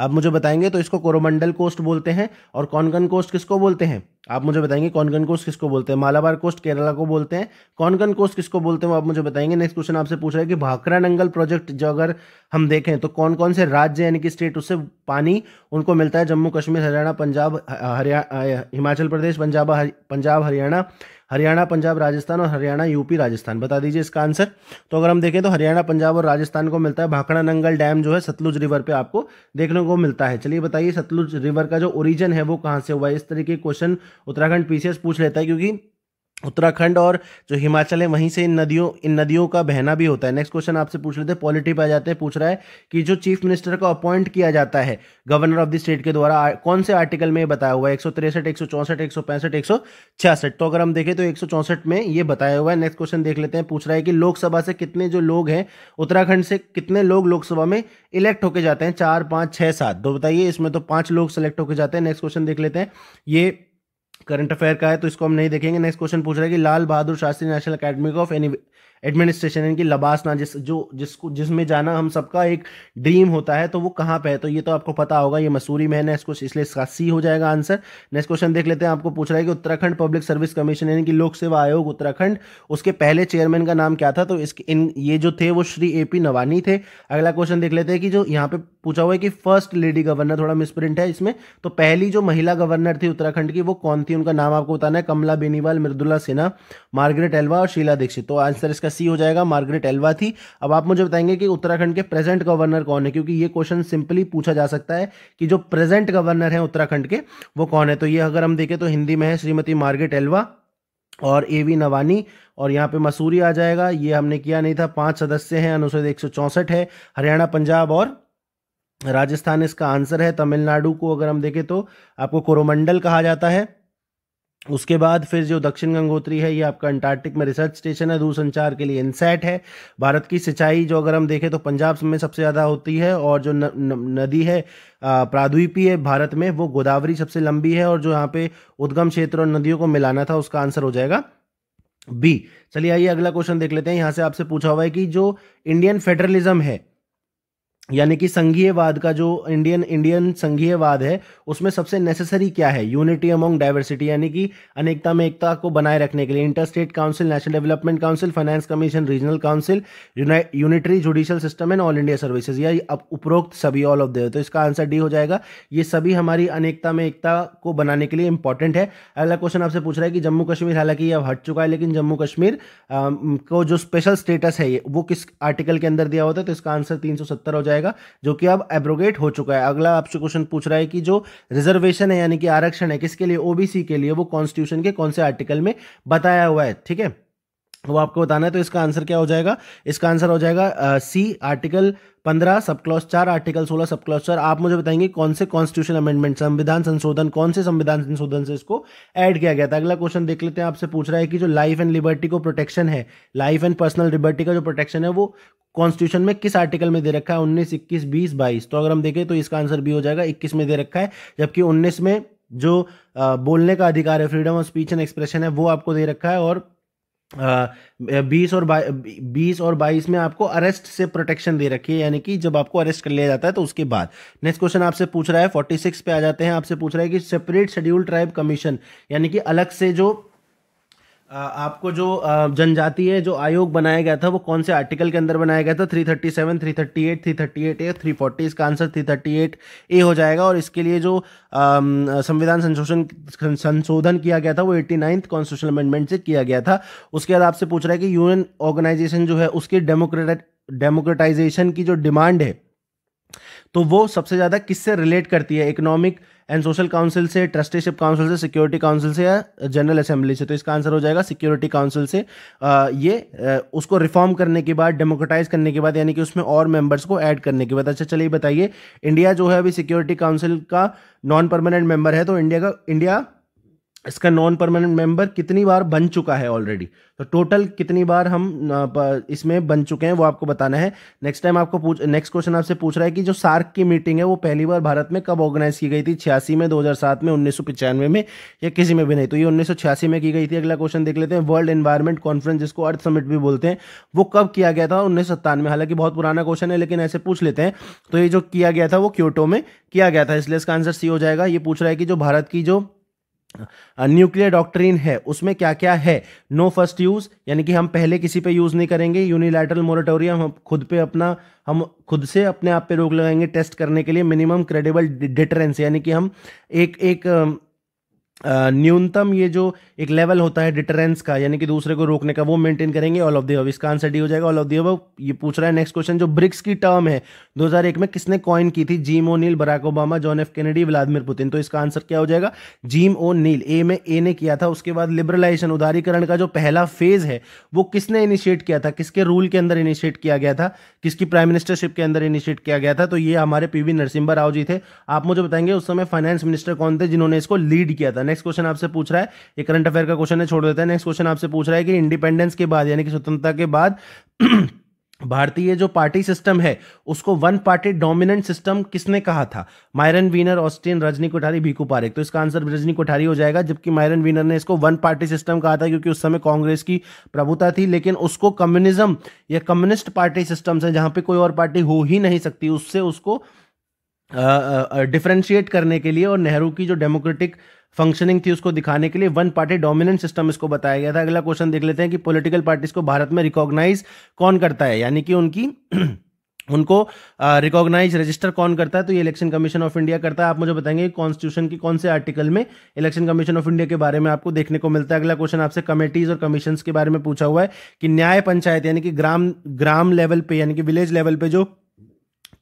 आप मुझे बताएंगे। तो इसको कोरोमंडल कोस्ट बोलते हैं। और कोंकण कोस्ट किसको बोलते हैं? आप मुझे बताएंगे कोंकण कोस्ट किसको बोलते हैं। मालाबार कोस्ट केरला को बोलते हैं। कोंकण कोस्ट किसको बोलते हैं वो आप मुझे बताएंगे। नेक्स्ट क्वेश्चन आपसे पूछ रहा है कि भाखड़ा नंगल प्रोजेक्ट जो अगर हम देखें तो कौन कौन से राज्य यानी कि स्टेट उससे पानी उनको मिलता है? जम्मू कश्मीर, हरियाणा, पंजाब, हिमाचल प्रदेश, पंजाब हरियाणा, हरियाणा पंजाब राजस्थान और हरियाणा यूपी राजस्थान। बता दीजिए इसका आंसर। तो अगर हम देखें तो हरियाणा पंजाब और राजस्थान को मिलता है। भाखड़ा नंगल डैम जो है सतलुज रिवर पे आपको देखने को मिलता है। चलिए बताइए सतलुज रिवर का जो ओरिजिन है वो कहाँ से हुआ है? इस तरीके के क्वेश्चन उत्तराखंड पीसीएस पूछ लेता है, क्योंकि उत्तराखंड और जो हिमाचल है वहीं से इन नदियों का बहना भी होता है। नेक्स्ट क्वेश्चन आपसे पूछ लेते हैं, पॉलिटी पे आ जाते हैं। पूछ रहा है कि जो चीफ मिनिस्टर को अपॉइंट किया जाता है गवर्नर ऑफ द स्टेट के द्वारा, कौन से आर्टिकल में ये बताया हुआ है? 163, 164, 165, 166। तो अगर हम देखें तो 164 में ये बताया हुआ है। नेक्स्ट क्वेश्चन देख लेते हैं। पूछ रहा है कि लोकसभा से कितने जो लोग हैं उत्तराखंड से, कितने लोग लोकसभा में इलेक्ट होके जाते हैं? 4, 5, 6, 7। तो बताइए इसमें तो 5 लोग सेलेक्ट होके जाते हैं। नेक्स्ट क्वेश्चन देख लेते हैं। ये करंट अफेयर का है तो इसको हम नहीं देखेंगे। नेक्स्ट क्वेश्चन पूछ रहा है कि Lal Bahadur Shastri national academy of administration इनकी लबासना जिसमें जाना हम सबका एक ड्रीम होता है, तो वो कहाँ पे है? तो ये तो आपको पता होगा, ये मसूरी में है। नेक्स्ट क्वेश्चन, इसलिए इसका सी हो जाएगा आंसर। नेक्स्ट क्वेश्चन देख लेते हैं। आपको पूछ रहा है कि उत्तराखंड पब्लिक सर्विस कमीशन यानी कि लोक सेवा आयोग उत्तराखंड, उसके पहले चेयरमैन का नाम क्या था? तो ये जो थे वो श्री AP नवानी थे। अगला क्वेश्चन देख लेते हैं कि जो यहाँ पे पूछा हुआ है कि फर्स्ट लेडी गवर्नर, थोड़ा मिसप्रिंट है इसमें, तो पहली जो महिला गवर्नर थी उत्तराखंड की वो कौन थी? उनका नाम आपको बताना है। कमला बेनीवाल, मृदुला सिन्हा, मार्गरेट एल्वा और शीला दीक्षित। तो आंसर इसका सी हो जाएगा, मार्गरेट एल्वा थी। अब आप मुझे बताएंगे कि उत्तराखंड के प्रेजेंट गवर्नर कौन है, क्योंकि ये क्वेश्चन सिंपली पूछा जा सकता है कि जो प्रेजेंट गवर्नर है उत्तराखंड के वो कौन है। तो ये अगर हम देखें तो हिंदी में है श्रीमती मार्गरेट एल्वा और AV नवानी, और यहाँ पे मसूरी आ जाएगा। ये हमने किया नहीं था। 5 सदस्य हैं, अनुच्छेद 164 है। हरियाणा, पंजाब और राजस्थान इसका आंसर है। तमिलनाडु को अगर हम देखें तो आपको कोरोमंडल कहा जाता है। उसके बाद फिर जो दक्षिण गंगोत्री है ये आपका अंटार्कटिक में रिसर्च स्टेशन है। दूरसंचार के लिए इनसैट है। भारत की सिंचाई जो अगर हम देखें तो पंजाब में सबसे ज़्यादा होती है, और जो नदी है प्राद्वीपीय भारत में वो गोदावरी सबसे लंबी है, और जो यहाँ पे उद्गम क्षेत्र और नदियों को मिलाना था उसका आंसर हो जाएगा B। चलिए आइए अगला क्वेश्चन देख लेते हैं। यहाँ से आपसे पूछा हुआ है कि जो इंडियन फेडरलिज्म है यानी कि संघीयवाद का, जो इंडियन संघीयवाद है उसमें सबसे नेसेसरी क्या है? यूनिटी अमंग डाइवर्सिटी यानी कि अनेकता में एकता को बनाए रखने के लिए। Inter state council, national development council, finance commission, regional council, unitary judicial system and all India services, या उपरोक्त सभी, ऑल ऑफ देयर। तो इसका आंसर डी हो जाएगा। ये सभी हमारी अनेकता में एकता को बनाने के लिए इंपॉर्टेंट है। अगला क्वेश्चन आपसे पूछ रहा है कि जम्मू कश्मीर, हालांकि ये अब हट चुका है, लेकिन जम्मू कश्मीर को जो स्पेशल स्टेटस है वो किस आर्टिकल के अंदर दिया होता है? तो इसका आंसर 370 हो जाएगा, जो कि अब एब्रोगेट हो चुका है। अगला आपसे क्वेश्चन पूछ रहा है कि जो रिजर्वेशन है यानी कि आरक्षण है किसके लिए? OBC के लिए। वो कॉन्स्टिट्यूशन के कौन से आर्टिकल में बताया हुआ है? ठीक है, वो आपको बताना है। तो इसका आंसर क्या हो जाएगा? इसका आंसर हो जाएगा C, article 15 sub clause 4, article 16 sub clause 4। आप मुझे बताएंगे कौन से कॉन्स्टिट्यूशन अमेंडमेंट, संविधान संशोधन, कौन से संविधान संशोधन से इसको ऐड किया गया था? अगला क्वेश्चन देख लेते हैं। आपसे पूछ रहा है कि जो लाइफ एंड लिबर्टी को प्रोटेक्शन है, लाइफ एंड पर्सनल लिबर्टी का जो प्रोटेक्शन है वो कॉन्स्टिट्यूशन में किस आर्टिकल में दे रखा है? 19, 21, 20, 22। तो अगर हम देखें तो इसका आंसर B हो जाएगा, 21 में दे रखा है, जबकि 19 में जो बोलने का अधिकार है, freedom of speech and expression है, वो आपको दे रखा है। और 20 और 22 में आपको अरेस्ट से प्रोटेक्शन दे रखी है, यानी कि जब आपको अरेस्ट कर लिया जाता है तो उसके बाद। नेक्स्ट क्वेश्चन आपसे पूछ रहा है 46 पे आ जाते हैं। आपसे पूछ रहा है कि सेपरेट शेड्यूल ट्राइब कमीशन यानी कि अलग से जो आपको जो जनजातीय जो आयोग बनाया गया था वो कौन से आर्टिकल के अंदर बनाया गया था? 337, 338, 338A, 340। इसका आंसर 338A हो जाएगा। और इसके लिए जो संविधान संशोधन किया गया था वो 89th कॉन्स्टिट्यूशनल अमेंडमेंट से किया गया था। उसके बाद आपसे पूछ रहा है कि यूएन ऑर्गेनाइजेशन जो है उसकी डेमोक्रेटाइजेशन की जो डिमांड है तो वो सबसे ज्यादा किससे रिलेट करती है? इकोनॉमिक एंड सोशल काउंसिल से, ट्रस्टीशिप काउंसिल से, सिक्योरिटी काउंसिल से, या जनरल असेंबली से? तो इसका आंसर हो जाएगा सिक्योरिटी काउंसिल से। उसको रिफॉर्म करने के बाद, डेमोक्रेटाइज करने के बाद, यानी कि उसमें और मेंबर्स को ऐड करने के बाद। अच्छा चलिए बताइए, इंडिया जो है अभी सिक्योरिटी काउंसिल का नॉन परमानेंट मेंबर है, तो इंडिया इसका नॉन परमानेंट मेंबर कितनी बार बन चुका है ऑलरेडी, तो टोटल कितनी बार हम इसमें बन चुके हैं वो आपको बताना है। नेक्स्ट क्वेश्चन आपसे पूछ रहा है कि जो सार्क की मीटिंग है वो पहली बार भारत में कब ऑर्गेनाइज की गई थी, 86 में, 2007 में, 1995 में, या किसी में भी नहीं, तो ये 1986 में की गई थी। अगला क्वेश्चन देख लेते हैं, वर्ल्ड एनवायरमेंट कॉन्फ्रेंस जिसको अर्थ समिट भी बोलते हैं वो कब किया गया था, 1997 में। हालांकि बहुत पुराना क्वेश्चन है लेकिन ऐसे पूछ लेते हैं। तो ये जो किया गया था वो क्योटो में किया गया था, इसलिए इसका आंसर सी हो जाएगा। ये पूछ रहा है कि जो भारत की जो न्यूक्लियर डॉक्ट्रिन है उसमें क्या क्या है। नो फर्स्ट यूज, यानी कि हम पहले किसी पे यूज नहीं करेंगे। यूनिलैटरल मोरेटोरियम, हम खुद से अपने आप पे रोक लगाएंगे टेस्ट करने के लिए। मिनिमम क्रेडिबल डिटरेंस, यानी कि हम एक न्यूनतम ये जो एक लेवल होता है डिटरेंस का, यानी कि दूसरे को रोकने का, वो मेंटेन करेंगे। ऑल ऑफ द अबव, इसका आंसर डी हो जाएगा, ऑल ऑफ द अबव। ये पूछ रहा है नेक्स्ट क्वेश्चन, जो ब्रिक्स की टर्म है 2001 में किसने कॉइन की थी, Jim O'Neill, Barack Obama, John F Kennedy, Vladimir Putin. तो इसका आंसर क्या हो जाएगा, जिम ओनील। ए ने किया था। उसके बाद लिबरलाइजेशन, उदारीकरण का जो पहला फेज है वो किसने इनिशिएट किया था, किसके रूल के अंदर इनिशिएट किया गया था, किसकी प्राइम मिनिस्टरशिप के अंदर इनिशिएट किया गया था, तो ये हमारे पीवी नरसिम्हा राव जी थे। आप मुझे बताएंगे उस समय फाइनेंस मिनिस्टर कौन थे जिन्होंने इसको लीड किया था। नेक्स्ट क्वेश्चन आपसे पूछ रहा है, ये करंट अफेयर का क्वेश्चन है, छोड़ देते हैं। नेक्स्ट क्वेश्चन आपसे पूछ रहा है कि इंडिपेंडेंस के बाद, यानी कि स्वतंत्रता के बाद भारतीय जो पार्टी सिस्टम है उसको वन पार्टी डोमिनेंट सिस्टम किसने कहा था, Myron Weiner, Austin, Rajni Kothari, Bhikhu Parekh. तो इसका आंसर रजनी कोठारी हो जाएगा, जबकि मायरन वीनर ने इसको वन पार्टी सिस्टम कहा था क्योंकि उस समय कांग्रेस की प्रभुता थी। लेकिन उसको कम्युनिज्म या कम्युनिस्ट पार्टी सिस्टम से, जहां पे कोई और पार्टी हो ही नहीं सकती, उससे उसको डिफरेंशिएट करने के लिए और नेहरू की जो डेमोक्रेटिक फंक्शनिंग थी उसको दिखाने के लिए वन पार्टी डोमिनेंट सिस्टम इसको बताया गया था। अगला क्वेश्चन देख लेते हैं कि पॉलिटिकल पार्टीज को भारत में रिकॉग्नाइज कौन करता है, यानी कि उनको रिकॉग्नाइज रजिस्टर कौन करता है, तो ये इलेक्शन कमीशन ऑफ इंडिया करता है। आप मुझे बताएंगे कॉन्स्टिट्यूशन की कौन से आर्टिकल में इलेक्शन कमीशन ऑफ इंडिया के बारे में आपको देखने को मिलता है। अगला क्वेश्चन आपसे कमेटीज और कमीशंस के बारे में पूछा हुआ है कि न्याय पंचायत, यानी कि ग्राम लेवल पे, यानी कि विलेज लेवल पे जो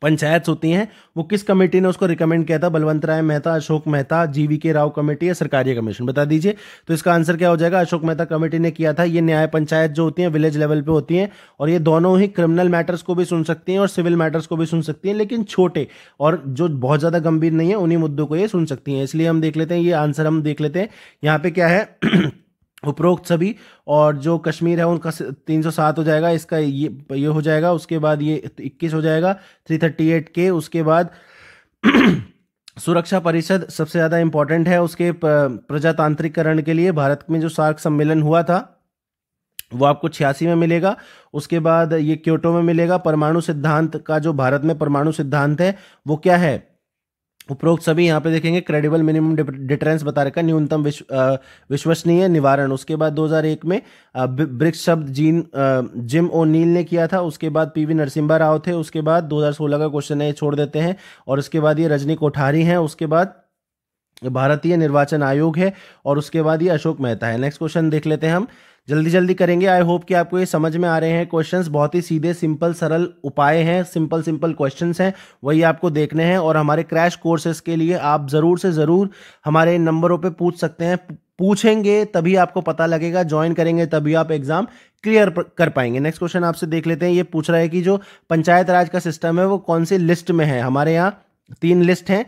पंचायत होती हैं वो किस कमेटी ने उसको रिकमेंड किया था, बलवंत राय मेहता, अशोक मेहता, GV.K. राव कमेटी या सरकारी कमीशन, बता दीजिए। तो इसका आंसर क्या हो जाएगा, अशोक मेहता कमेटी ने किया था। ये न्याय पंचायत जो होती हैं विलेज लेवल पे होती हैं और ये दोनों ही क्रिमिनल मैटर्स को भी सुन सकती हैं और सिविल मैटर्स को भी सुन सकती हैं, लेकिन छोटे और जो बहुत ज्यादा गंभीर नहीं है उन्हीं मुद्दों को ये सुन सकती हैं। इसलिए हम देख लेते हैं, ये आंसर हम देख लेते हैं यहाँ पे क्या है उपरोक्त सभी, और जो कश्मीर है उनका 307 हो जाएगा, इसका ये हो जाएगा। उसके बाद ये 21 हो जाएगा, 338 के। उसके बाद सुरक्षा परिषद सबसे ज्यादा इंपॉर्टेंट है, उसके प्रजातांत्रिकरण के लिए भारत में जो सार्क सम्मेलन हुआ था वो आपको 86 में मिलेगा। उसके बाद ये क्योटो में मिलेगा। परमाणु सिद्धांत का जो भारत में परमाणु सिद्धांत है वो क्या है, उपरोक्त सभी यहाँ पे देखेंगे। क्रेडिबल मिनिमम डिटरेंस बता रखा, न्यूनतम विश्वसनीय निवारण। उसके बाद 2001 में ब्रिक्स शब्द जिम ओनील ने किया था। उसके बाद पीवी नरसिम्हा राव थे। उसके बाद 2016 का क्वेश्चन है, छोड़ देते हैं। और उसके बाद ये रजनी कोठारी हैं। उसके बाद भारतीय निर्वाचन आयोग है और उसके बाद ये अशोक मेहता है। नेक्स्ट क्वेश्चन देख लेते हैं, हम जल्दी जल्दी करेंगे। आई होप कि आपको ये समझ में आ रहे हैं क्वेश्चंस, बहुत ही सीधे सिंपल सरल उपाय हैं, सिंपल क्वेश्चंस हैं, वही आपको देखने हैं। और हमारे क्रैश कोर्सेज के लिए आप जरूर से जरूर हमारे नंबरों पे पूछ सकते हैं, पूछेंगे तभी आपको पता लगेगा, ज्वाइन करेंगे तभी आप एग्जाम क्लियर कर पाएंगे। नेक्स्ट क्वेश्चन आपसे देख लेते हैं, ये पूछ रहा है कि जो पंचायत राज का सिस्टम है वो कौन सी लिस्ट में है। हमारे यहाँ 3 लिस्ट हैं,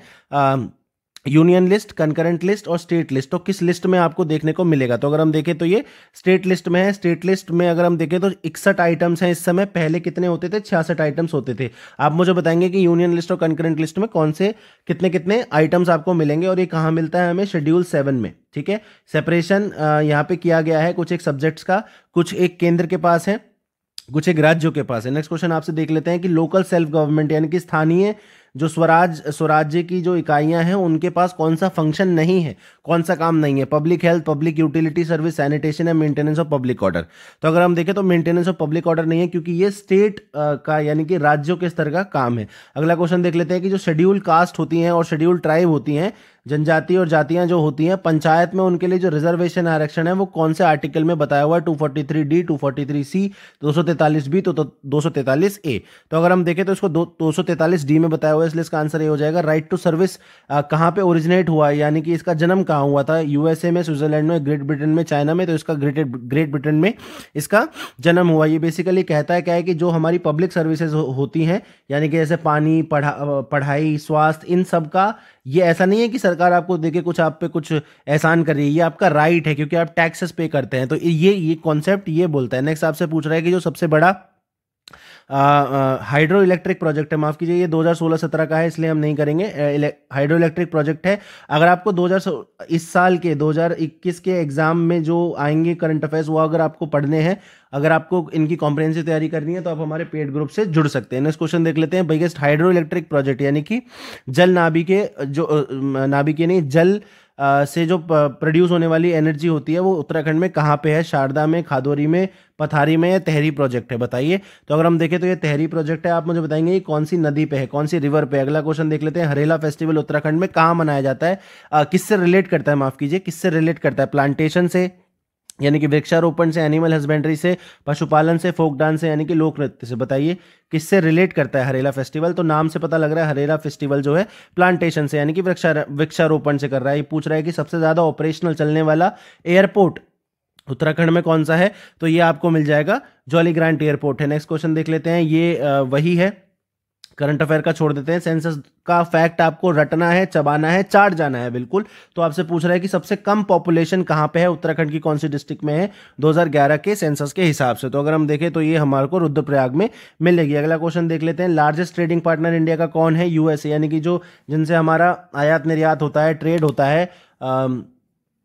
यूनियन लिस्ट, कंकरेंट लिस्ट और स्टेट लिस्ट। तो किस लिस्ट में आपको देखने को मिलेगा, तो अगर हम देखें तो ये स्टेट लिस्ट में है। स्टेट लिस्ट में अगर हम देखें तो 61 आइटम्स हैं इस समय, पहले कितने होते थे, 66 आइटम्स होते थे। आप मुझे बताएंगे कि यूनियन लिस्ट और कंकरेंट लिस्ट में कौन से कितने कितने आइटम्स आपको मिलेंगे और ये कहाँ मिलता है हमें, शेड्यूल 7 में। ठीक है, सेपरेशन यहाँ पे किया गया है कुछ एक सब्जेक्ट्स का, कुछ एक केंद्र के पास है, कुछ एक राज्यों के पास है। नेक्स्ट क्वेश्चन आपसे देख लेते हैं कि लोकल सेल्फ गवर्नमेंट यानी कि स्थानीय जो स्वराज्य की जो इकाइयां हैं उनके पास कौन सा फंक्शन नहीं है, कौन सा काम नहीं है। Public health, public utility service, sanitation या मेंटेनेंस ऑफ पब्लिक ऑर्डर। तो अगर हम देखें तो मेंटेनेंस ऑफ पब्लिक ऑर्डर नहीं है क्योंकि ये स्टेट का यानी कि राज्यों के स्तर का काम है। अगला क्वेश्चन देख लेते हैं कि जो शेड्यूल कास्ट होती हैं और शेड्यूल ट्राइब होती हैं, जनजाति और जातियां जो होती हैं पंचायत में, उनके लिए जो रिजर्वेशन आरक्षण है वो कौन से आर्टिकल में बताया हुआ है, 243D, 243C, 243B तो 243A। तो अगर हम देखें तो इसको 243D में बताया हुआ हुआ, इसलिए इसका आंसर ये हो जाएगा। राइट टू सर्विस कहाँ पे ओरिजिनेट हुआ, यानी कि इसका जन्म कहाँ हुआ था? यूएसए में, स्विट्जरलैंड में, ग्रेट ब्रिटेन में, चाइना में। तो इसका ग्रेट ब्रिटेन में इसका जन्म हुआ। ये बेसिकली कहता है क्या है कि जो हमारी पब्लिक सर्विसेज होती हैं, यानी कि जैसे पानी, पढ़ाई, स्वास्थ्य, इन सब का, ये ऐसा नहीं है कि सरकार आपको देके कुछ आप पे कुछ एहसान कर रही है, ये आपका राइट है क्योंकि आप टैक्सेस पे करते हैं। तो ये कॉन्सेप्ट ये बोलता है। नेक्स्ट आपसे पूछ रहा है कि जो सबसे बड़ा हाइड्रो इलेक्ट्रिक प्रोजेक्ट है, माफ कीजिए ये 2016-17 का है, इसलिए हम नहीं करेंगे। हाइड्रो इलेक्ट्रिक प्रोजेक्ट है। अगर आपको इस साल के 2021 के एग्जाम में जो आएंगे करंट अफेयर्स, वो अगर आपको पढ़ने हैं, अगर आपको इनकी कॉम्प्रिहेंसिव तैयारी करनी है, तो आप हमारे पेड ग्रुप से जुड़ सकते हैं। नेक्स्ट क्वेश्चन देख लेते हैं। बिगेस्ट हाइड्रो इलेक्ट्रिक प्रोजेक्ट, यानी कि जल नाभिकीय, जो नाभिकीय नहीं, जल से जो प्रोड्यूस होने वाली एनर्जी होती है, वो उत्तराखंड में कहाँ पे है? शारदा में, खादोरी में, पथारी में, या तेहरी प्रोजेक्ट है? बताइए। तो अगर हम देखें तो ये तेहरी प्रोजेक्ट है। आप मुझे बताएंगे ये कौन सी नदी पे है, कौन सी रिवर पे है? अगला क्वेश्चन देख लेते हैं। हरेला फेस्टिवल उत्तराखंड में कहाँ मनाया जाता है? किससे रिलेट करता है, माफ कीजिए, किससे रिलेट करता है? प्लांटेशन से, यानी कि वृक्षारोपण से, एनिमल हस्बेंड्री से, पशुपालन से, फोक डांस से, यानी कि लोक नृत्य से? बताइए किससे रिलेट करता है हरेला फेस्टिवल? तो नाम से पता लग रहा है हरेला फेस्टिवल जो है प्लांटेशन से, यानी कि वृक्षारोपण से कर रहा है। ये पूछ रहा है कि सबसे ज्यादा ऑपरेशनल चलने वाला एयरपोर्ट उत्तराखंड में कौन सा है? तो ये आपको मिल जाएगा जॉली ग्रांट एयरपोर्ट है। नेक्स्ट क्वेश्चन देख लेते हैं। ये वही है, करंट अफेयर का छोड़ देते हैं। सेंसस का फैक्ट आपको रटना है, चबाना है, चाट जाना है बिल्कुल। तो आपसे पूछ रहा है कि सबसे कम पॉपुलेशन कहां पे है, उत्तराखंड की कौन सी डिस्ट्रिक्ट में है 2011 के सेंसस के हिसाब से? तो अगर हम देखें तो ये हमारे को रुद्रप्रयाग में मिलेगी। अगला क्वेश्चन देख लेते हैं। लार्जेस्ट ट्रेडिंग पार्टनर इंडिया का कौन है? यूएसए, यानी कि जो जिनसे हमारा आयात निर्यात होता है, ट्रेड होता है,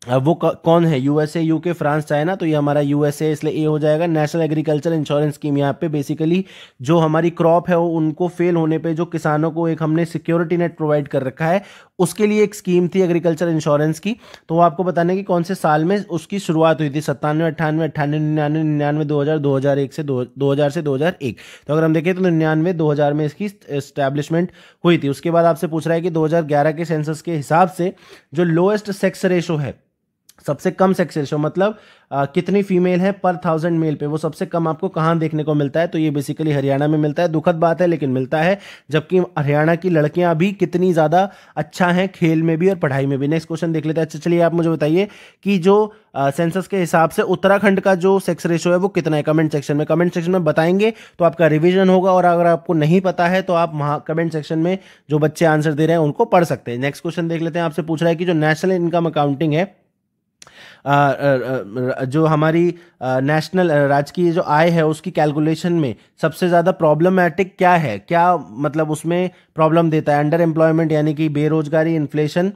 वो कौन है? USA, UK, France, China. तो ये हमारा यूएसए, इसलिए ए हो जाएगा। नेशनल एग्रीकल्चर इंश्योरेंस स्कीम, यहाँ पे बेसिकली जो हमारी क्रॉप है, उनको फेल होने पे जो किसानों को एक हमने सिक्योरिटी नेट प्रोवाइड कर रखा है, उसके लिए एक स्कीम थी एग्रीकल्चर इंश्योरेंस की। तो वो आपको बताने की कौन से साल में उसकी शुरुआत हुई थी? 97, 98, 98, 99, 99, 2000, 2001 से 2000 से 2001। तो अगर हम देखें तो 99, 2000 में इसकी एस्टैब्लिशमेंट हुई थी। उसके बाद आपसे पूछ रहा है कि 2011 के सेंसस के हिसाब से जो लोएस्ट सेक्स रेशो है, सबसे कम सेक्स रेशो, मतलब कितनी फीमेल है पर 1000 मेल पे, वो सबसे कम आपको कहाँ देखने को मिलता है? तो ये बेसिकली हरियाणा में मिलता है। दुखद बात है लेकिन मिलता है। जबकि हरियाणा की लड़कियां भी कितनी ज़्यादा अच्छा हैं खेल में भी और पढ़ाई में भी। नेक्स्ट क्वेश्चन देख लेते हैं। अच्छा चलिए आप मुझे बताइए कि जो सेंसस के हिसाब से उत्तराखंड का जो सेक्स रेशो है वो कितना है? कमेंट सेक्शन में बताएंगे तो आपका रिविजन होगा, और अगर आपको नहीं पता है तो आप वहाँ कमेंट सेक्शन में जो बच्चे आंसर दे रहे हैं उनको पढ़ सकते हैं। नेक्स्ट क्वेश्चन देख लेते हैं। आपसे पूछ रहा है कि जो नेशनल इनकम अकाउंटिंग है, जो हमारी नेशनल राजकीय जो आय है, उसकी कैलकुलेशन में सबसे ज़्यादा प्रॉब्लमैटिक क्या है? क्या मतलब उसमें प्रॉब्लम देता है? अंडर एम्प्लॉयमेंट, यानी कि बेरोजगारी, इन्फ्लेशन,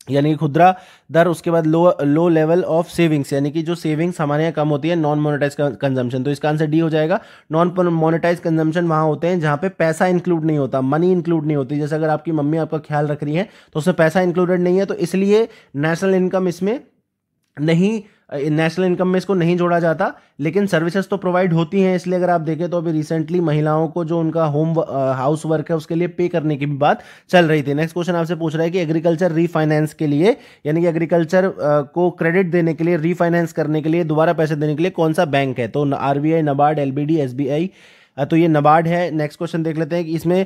यानी कि खुदरा दर, उसके बाद लो लेवल ऑफ सेविंग्स, यानी कि जो सेविंग्स हमारे यहाँ कम होती है, नॉन मोनेटाइज कंजम्पशन। तो इसका आंसर डी हो जाएगा। नॉन मोनेटाइज कंजम्पशन वहाँ होते हैं जहाँ पे पैसा इंक्लूड नहीं होता, मनी इंक्लूड नहीं होती। जैसे अगर आपकी मम्मी आपका ख्याल रख रही है तो उसमें पैसा इंक्लूडेड नहीं है, तो इसलिए नेशनल इनकम इसमें नहीं, नेशनल इनकम में इसको नहीं जोड़ा जाता। लेकिन सर्विसेज तो प्रोवाइड होती हैं, इसलिए अगर आप देखें तो अभी रिसेंटली महिलाओं को जो उनका हाउस वर्क है उसके लिए पे करने की भी बात चल रही थी। नेक्स्ट क्वेश्चन आपसे पूछ रहा है कि एग्रीकल्चर रीफाइनेंस के लिए, यानी कि एग्रीकल्चर को क्रेडिट देने के लिए, रीफाइनेंस करने के लिए, दोबारा पैसे देने के लिए कौन सा बैंक है? तो आरबीआई, नबार्ड, एलबीडी, एसबीआई। तो ये नबार्ड है। नेक्स्ट क्वेश्चन देख लेते हैं कि इसमें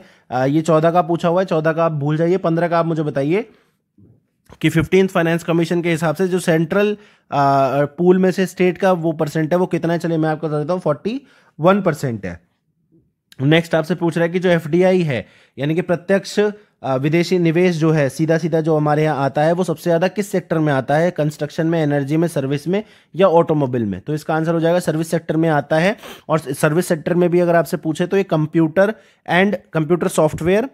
ये 14 का पूछा हुआ है, 14 का आप भूल जाइए, 15 का आप मुझे बताइए कि 15th फाइनेंस कमीशन के हिसाब से जो सेंट्रल पूल में से स्टेट का वो परसेंट है वो कितना है? चलिए मैं आपको बता देता हूँ, 41% है। नेक्स्ट आपसे पूछ रहा है कि जो एफडीआई है, यानी कि प्रत्यक्ष विदेशी निवेश जो है, सीधा सीधा जो हमारे यहाँ आता है, वो सबसे ज्यादा किस सेक्टर में आता है? कंस्ट्रक्शन में, एनर्जी में, सर्विस में, या ऑटोमोबाइल में? तो इसका आंसर हो जाएगा सर्विस सेक्टर में आता है। और सर्विस सेक्टर में भी अगर आपसे पूछे तो ये कंप्यूटर सॉफ्टवेयर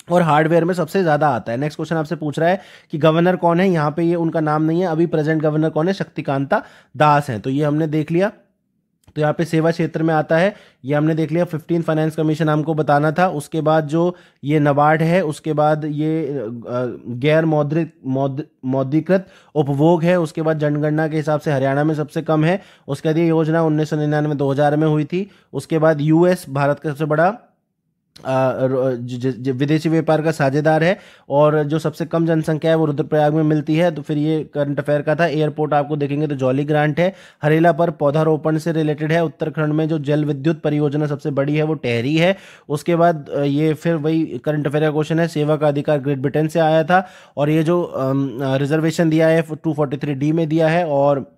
और हार्डवेयर में सबसे ज्यादा आता है। नेक्स्ट क्वेश्चन आपसे पूछ रहा है कि गवर्नर कौन है? यहाँ पे ये उनका नाम नहीं है, अभी प्रेजेंट गवर्नर कौन है? शक्तिकांता दास हैं। तो ये हमने देख लिया। तो यहाँ पे सेवा क्षेत्र में आता है, ये हमने देख लिया। 15th फाइनेंस कमीशन हमको बताना था। उसके बाद जो ये नबार्ड है, उसके बाद ये गैर मौद्रिकृत उपभोग है, उसके बाद जनगणना के हिसाब से हरियाणा में सबसे कम है। उसके बाद ये योजना 1999-2000 में हुई थी। उसके बाद यूएस, भारत का सबसे बड़ा विदेशी व्यापार का साझेदार है, और जो सबसे कम जनसंख्या है वो रुद्रप्रयाग में मिलती है। तो फिर ये करंट अफेयर का था। एयरपोर्ट आपको देखेंगे तो जॉली ग्रांट है। हरेला पर पौधारोपण से रिलेटेड है। उत्तराखंड में जो जल विद्युत परियोजना सबसे बड़ी है वो टेहरी है। उसके बाद ये फिर वही करंट अफेयर का क्वेश्चन है, सेवा का अधिकार ग्रेट ब्रिटेन से आया था, और ये जो रिजर्वेशन दिया है 243D में दिया है। और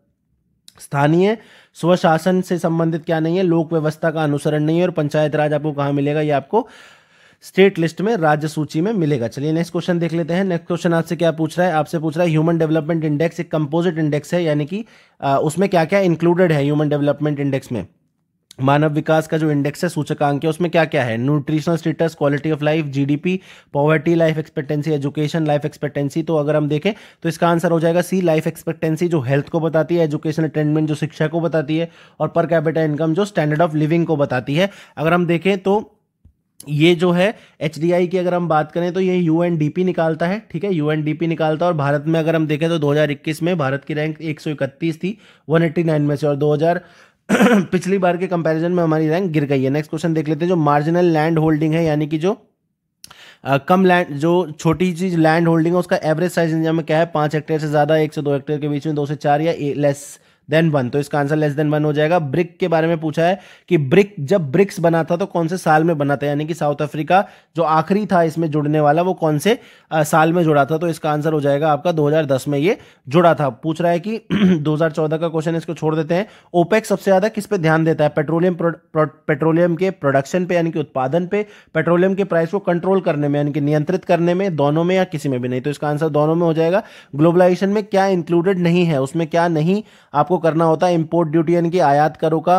स्थानीय स्वशासन से संबंधित क्या नहीं है, लोक व्यवस्था का अनुसरण नहीं है। और पंचायत राज आपको कहाँ मिलेगा, ये आपको स्टेट लिस्ट में, राज्य सूची में मिलेगा। चलिए नेक्स्ट क्वेश्चन देख लेते हैं। नेक्स्ट क्वेश्चन आपसे क्या पूछ रहा है, आपसे पूछ रहा है ह्यूमन डेवलपमेंट इंडेक्स एक कंपोजिट इंडेक्स है, यानी कि उसमें क्या क्या इंक्लूडेड है ह्यूमन डेवलपमेंट इंडेक्स में। मानव विकास का जो इंडेक्स है, सूचकांक है, उसमें क्या क्या है, nutritional status, quality of life, GDP, poverty, life expectancy, education, life expectancy. तो अगर हम देखें तो इसका आंसर हो जाएगा सी, लाइफ एक्सपेक्टेंसी, जो हेल्थ को बताती है, एजुकेशन अटेनमेंट जो शिक्षा को बताती है, और पर कैपिटा इनकम जो स्टैंडर्ड ऑफ लिविंग को बताती है। अगर हम देखें तो ये जो है HDI की अगर हम बात करें तो ये UNDP निकालता है, ठीक है, UNDP निकालता है। और भारत में अगर हम देखें तो 2021 में भारत की रैंक 131 थी 189 में से, और 2000 पिछली बार के कंपैरिजन में हमारी रैंक गिर गई है। नेक्स्ट क्वेश्चन देख लेते हैं। जो मार्जिनल लैंड होल्डिंग है, यानी कि जो कम लैंड, जो छोटी चीज लैंड होल्डिंग है, उसका एवरेज साइज इंडिया में क्या है, 5 हेक्टेयर से ज्यादा, 1 से 2 हेक्टेयर के बीच में, 2 से 4, या लेस देन 1। तो इसका आंसर लेस देन 1 हो जाएगा। ब्रिक के बारे में पूछा है कि ब्रिक जब ब्रिक्स बना था तो कौन से साल में बना था, यानी कि साउथ अफ्रीका जो आखिरी था इसमें जुड़ने वाला, वो कौन से साल में जुड़ा था। तो इसका आंसर हो जाएगा आपका 2010 में ये जुड़ा था। पूछ रहा है कि 2014 का क्वेश्चन, इसको छोड़ देते हैं। ओपेक सबसे ज्यादा किस पे ध्यान देता है, पेट्रोलियम के प्रोडक्शन पे, यानी कि उत्पादन पे, पेट्रोलियम के प्राइस को कंट्रोल करने में, यानी कि नियंत्रित करने में, दोनों में, या किसी में भी नहीं। तो इसका आंसर दोनों में हो जाएगा। ग्लोबलाइजेशन में क्या इंक्लूडेड नहीं है, उसमें क्या नहीं आपको करना होता है, इंपोर्ट ड्यूटी यानी कि आयात करों का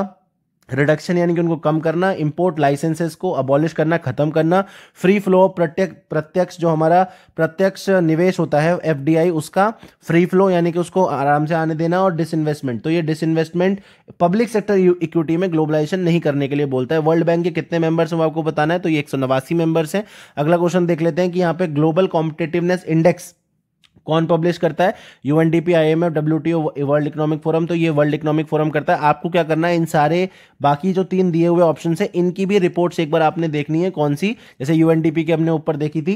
रिडक्शन, यानी कि उनको कम करना, इंपोर्ट लाइसेंसेस को अबॉलिश करना, खत्म करना, फ्री फ्लो ऑफ प्रत्यक्ष जो हमारा प्रत्यक्ष निवेश होता है FDI, उसका फ्री फ्लो यानी कि उसको आराम से आने देना, और डिसइन्वेस्टमेंट। तो ये डिसइन्वेस्टमेंट पब्लिक सेक्टर इक्विटी में ग्लोबलाइजेशन नहीं करने के लिए बोलता है। वर्ल्ड बैंक के कितने मेंबर्स हैं आपको बताना है, तो ये 189 मेंबर्स हैं। अगला क्वेश्चन देख लेते हैं कि यहाँ पे ग्लोबल कॉम्पिटिटिवनेस इंडेक्स कौन पब्लिश करता है, UNDP, IMF, WTO, world economic forum. तो ये वर्ल्ड इकोनॉमिक फोरम करता है। आपको क्या करना है, इन सारे बाकी जो 3 दिए हुए ऑप्शन है इनकी भी रिपोर्ट्स एक बार आपने देखनी है। कौन सी, जैसे UNDP की हमने ऊपर देखी थी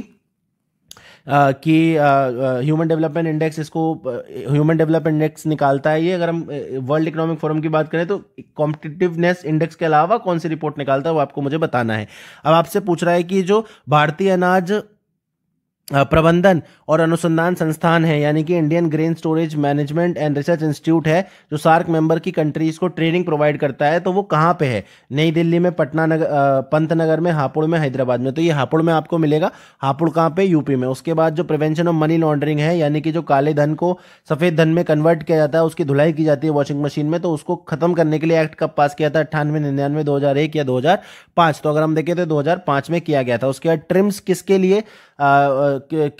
कि ह्यूमन डेवलपमेंट इंडेक्स, इसको ह्यूमन डेवलपमेंट इंडेक्स निकालता है ये। अगर हम वर्ल्ड इकोनॉमिक फोरम की बात करें तो कॉम्पिटिटिवनेस इंडेक्स के अलावा कौन सी रिपोर्ट निकालता है वो आपको मुझे बताना है। अब आपसे पूछ रहा है कि जो भारतीय अनाज प्रबंधन और अनुसंधान संस्थान है, यानी कि Indian grain storage management and research institute है, जो सार्क मेंबर की कंट्रीज को ट्रेनिंग प्रोवाइड करता है, तो वो कहाँ पे है, नई दिल्ली में, पटना नगर, पंतनगर में, हापुड़ में, हैदराबाद में। तो ये हापुड़ में आपको मिलेगा। हापुड़ कहाँ पे, यूपी में। उसके बाद जो प्रिवेंशन ऑफ मनी लॉन्ड्रिंग है, यानी कि जो काले धन को सफेद धन में कन्वर्ट किया जाता है, उसकी धुलाई की जाती है वॉशिंग मशीन में, तो उसको खत्म करने के लिए एक्ट कब पास किया था, 98, 99, 2001 या 2005। तो अगर हम देखें तो 2005 में किया गया था। उसके बाद ट्रिम्स किसके लिए,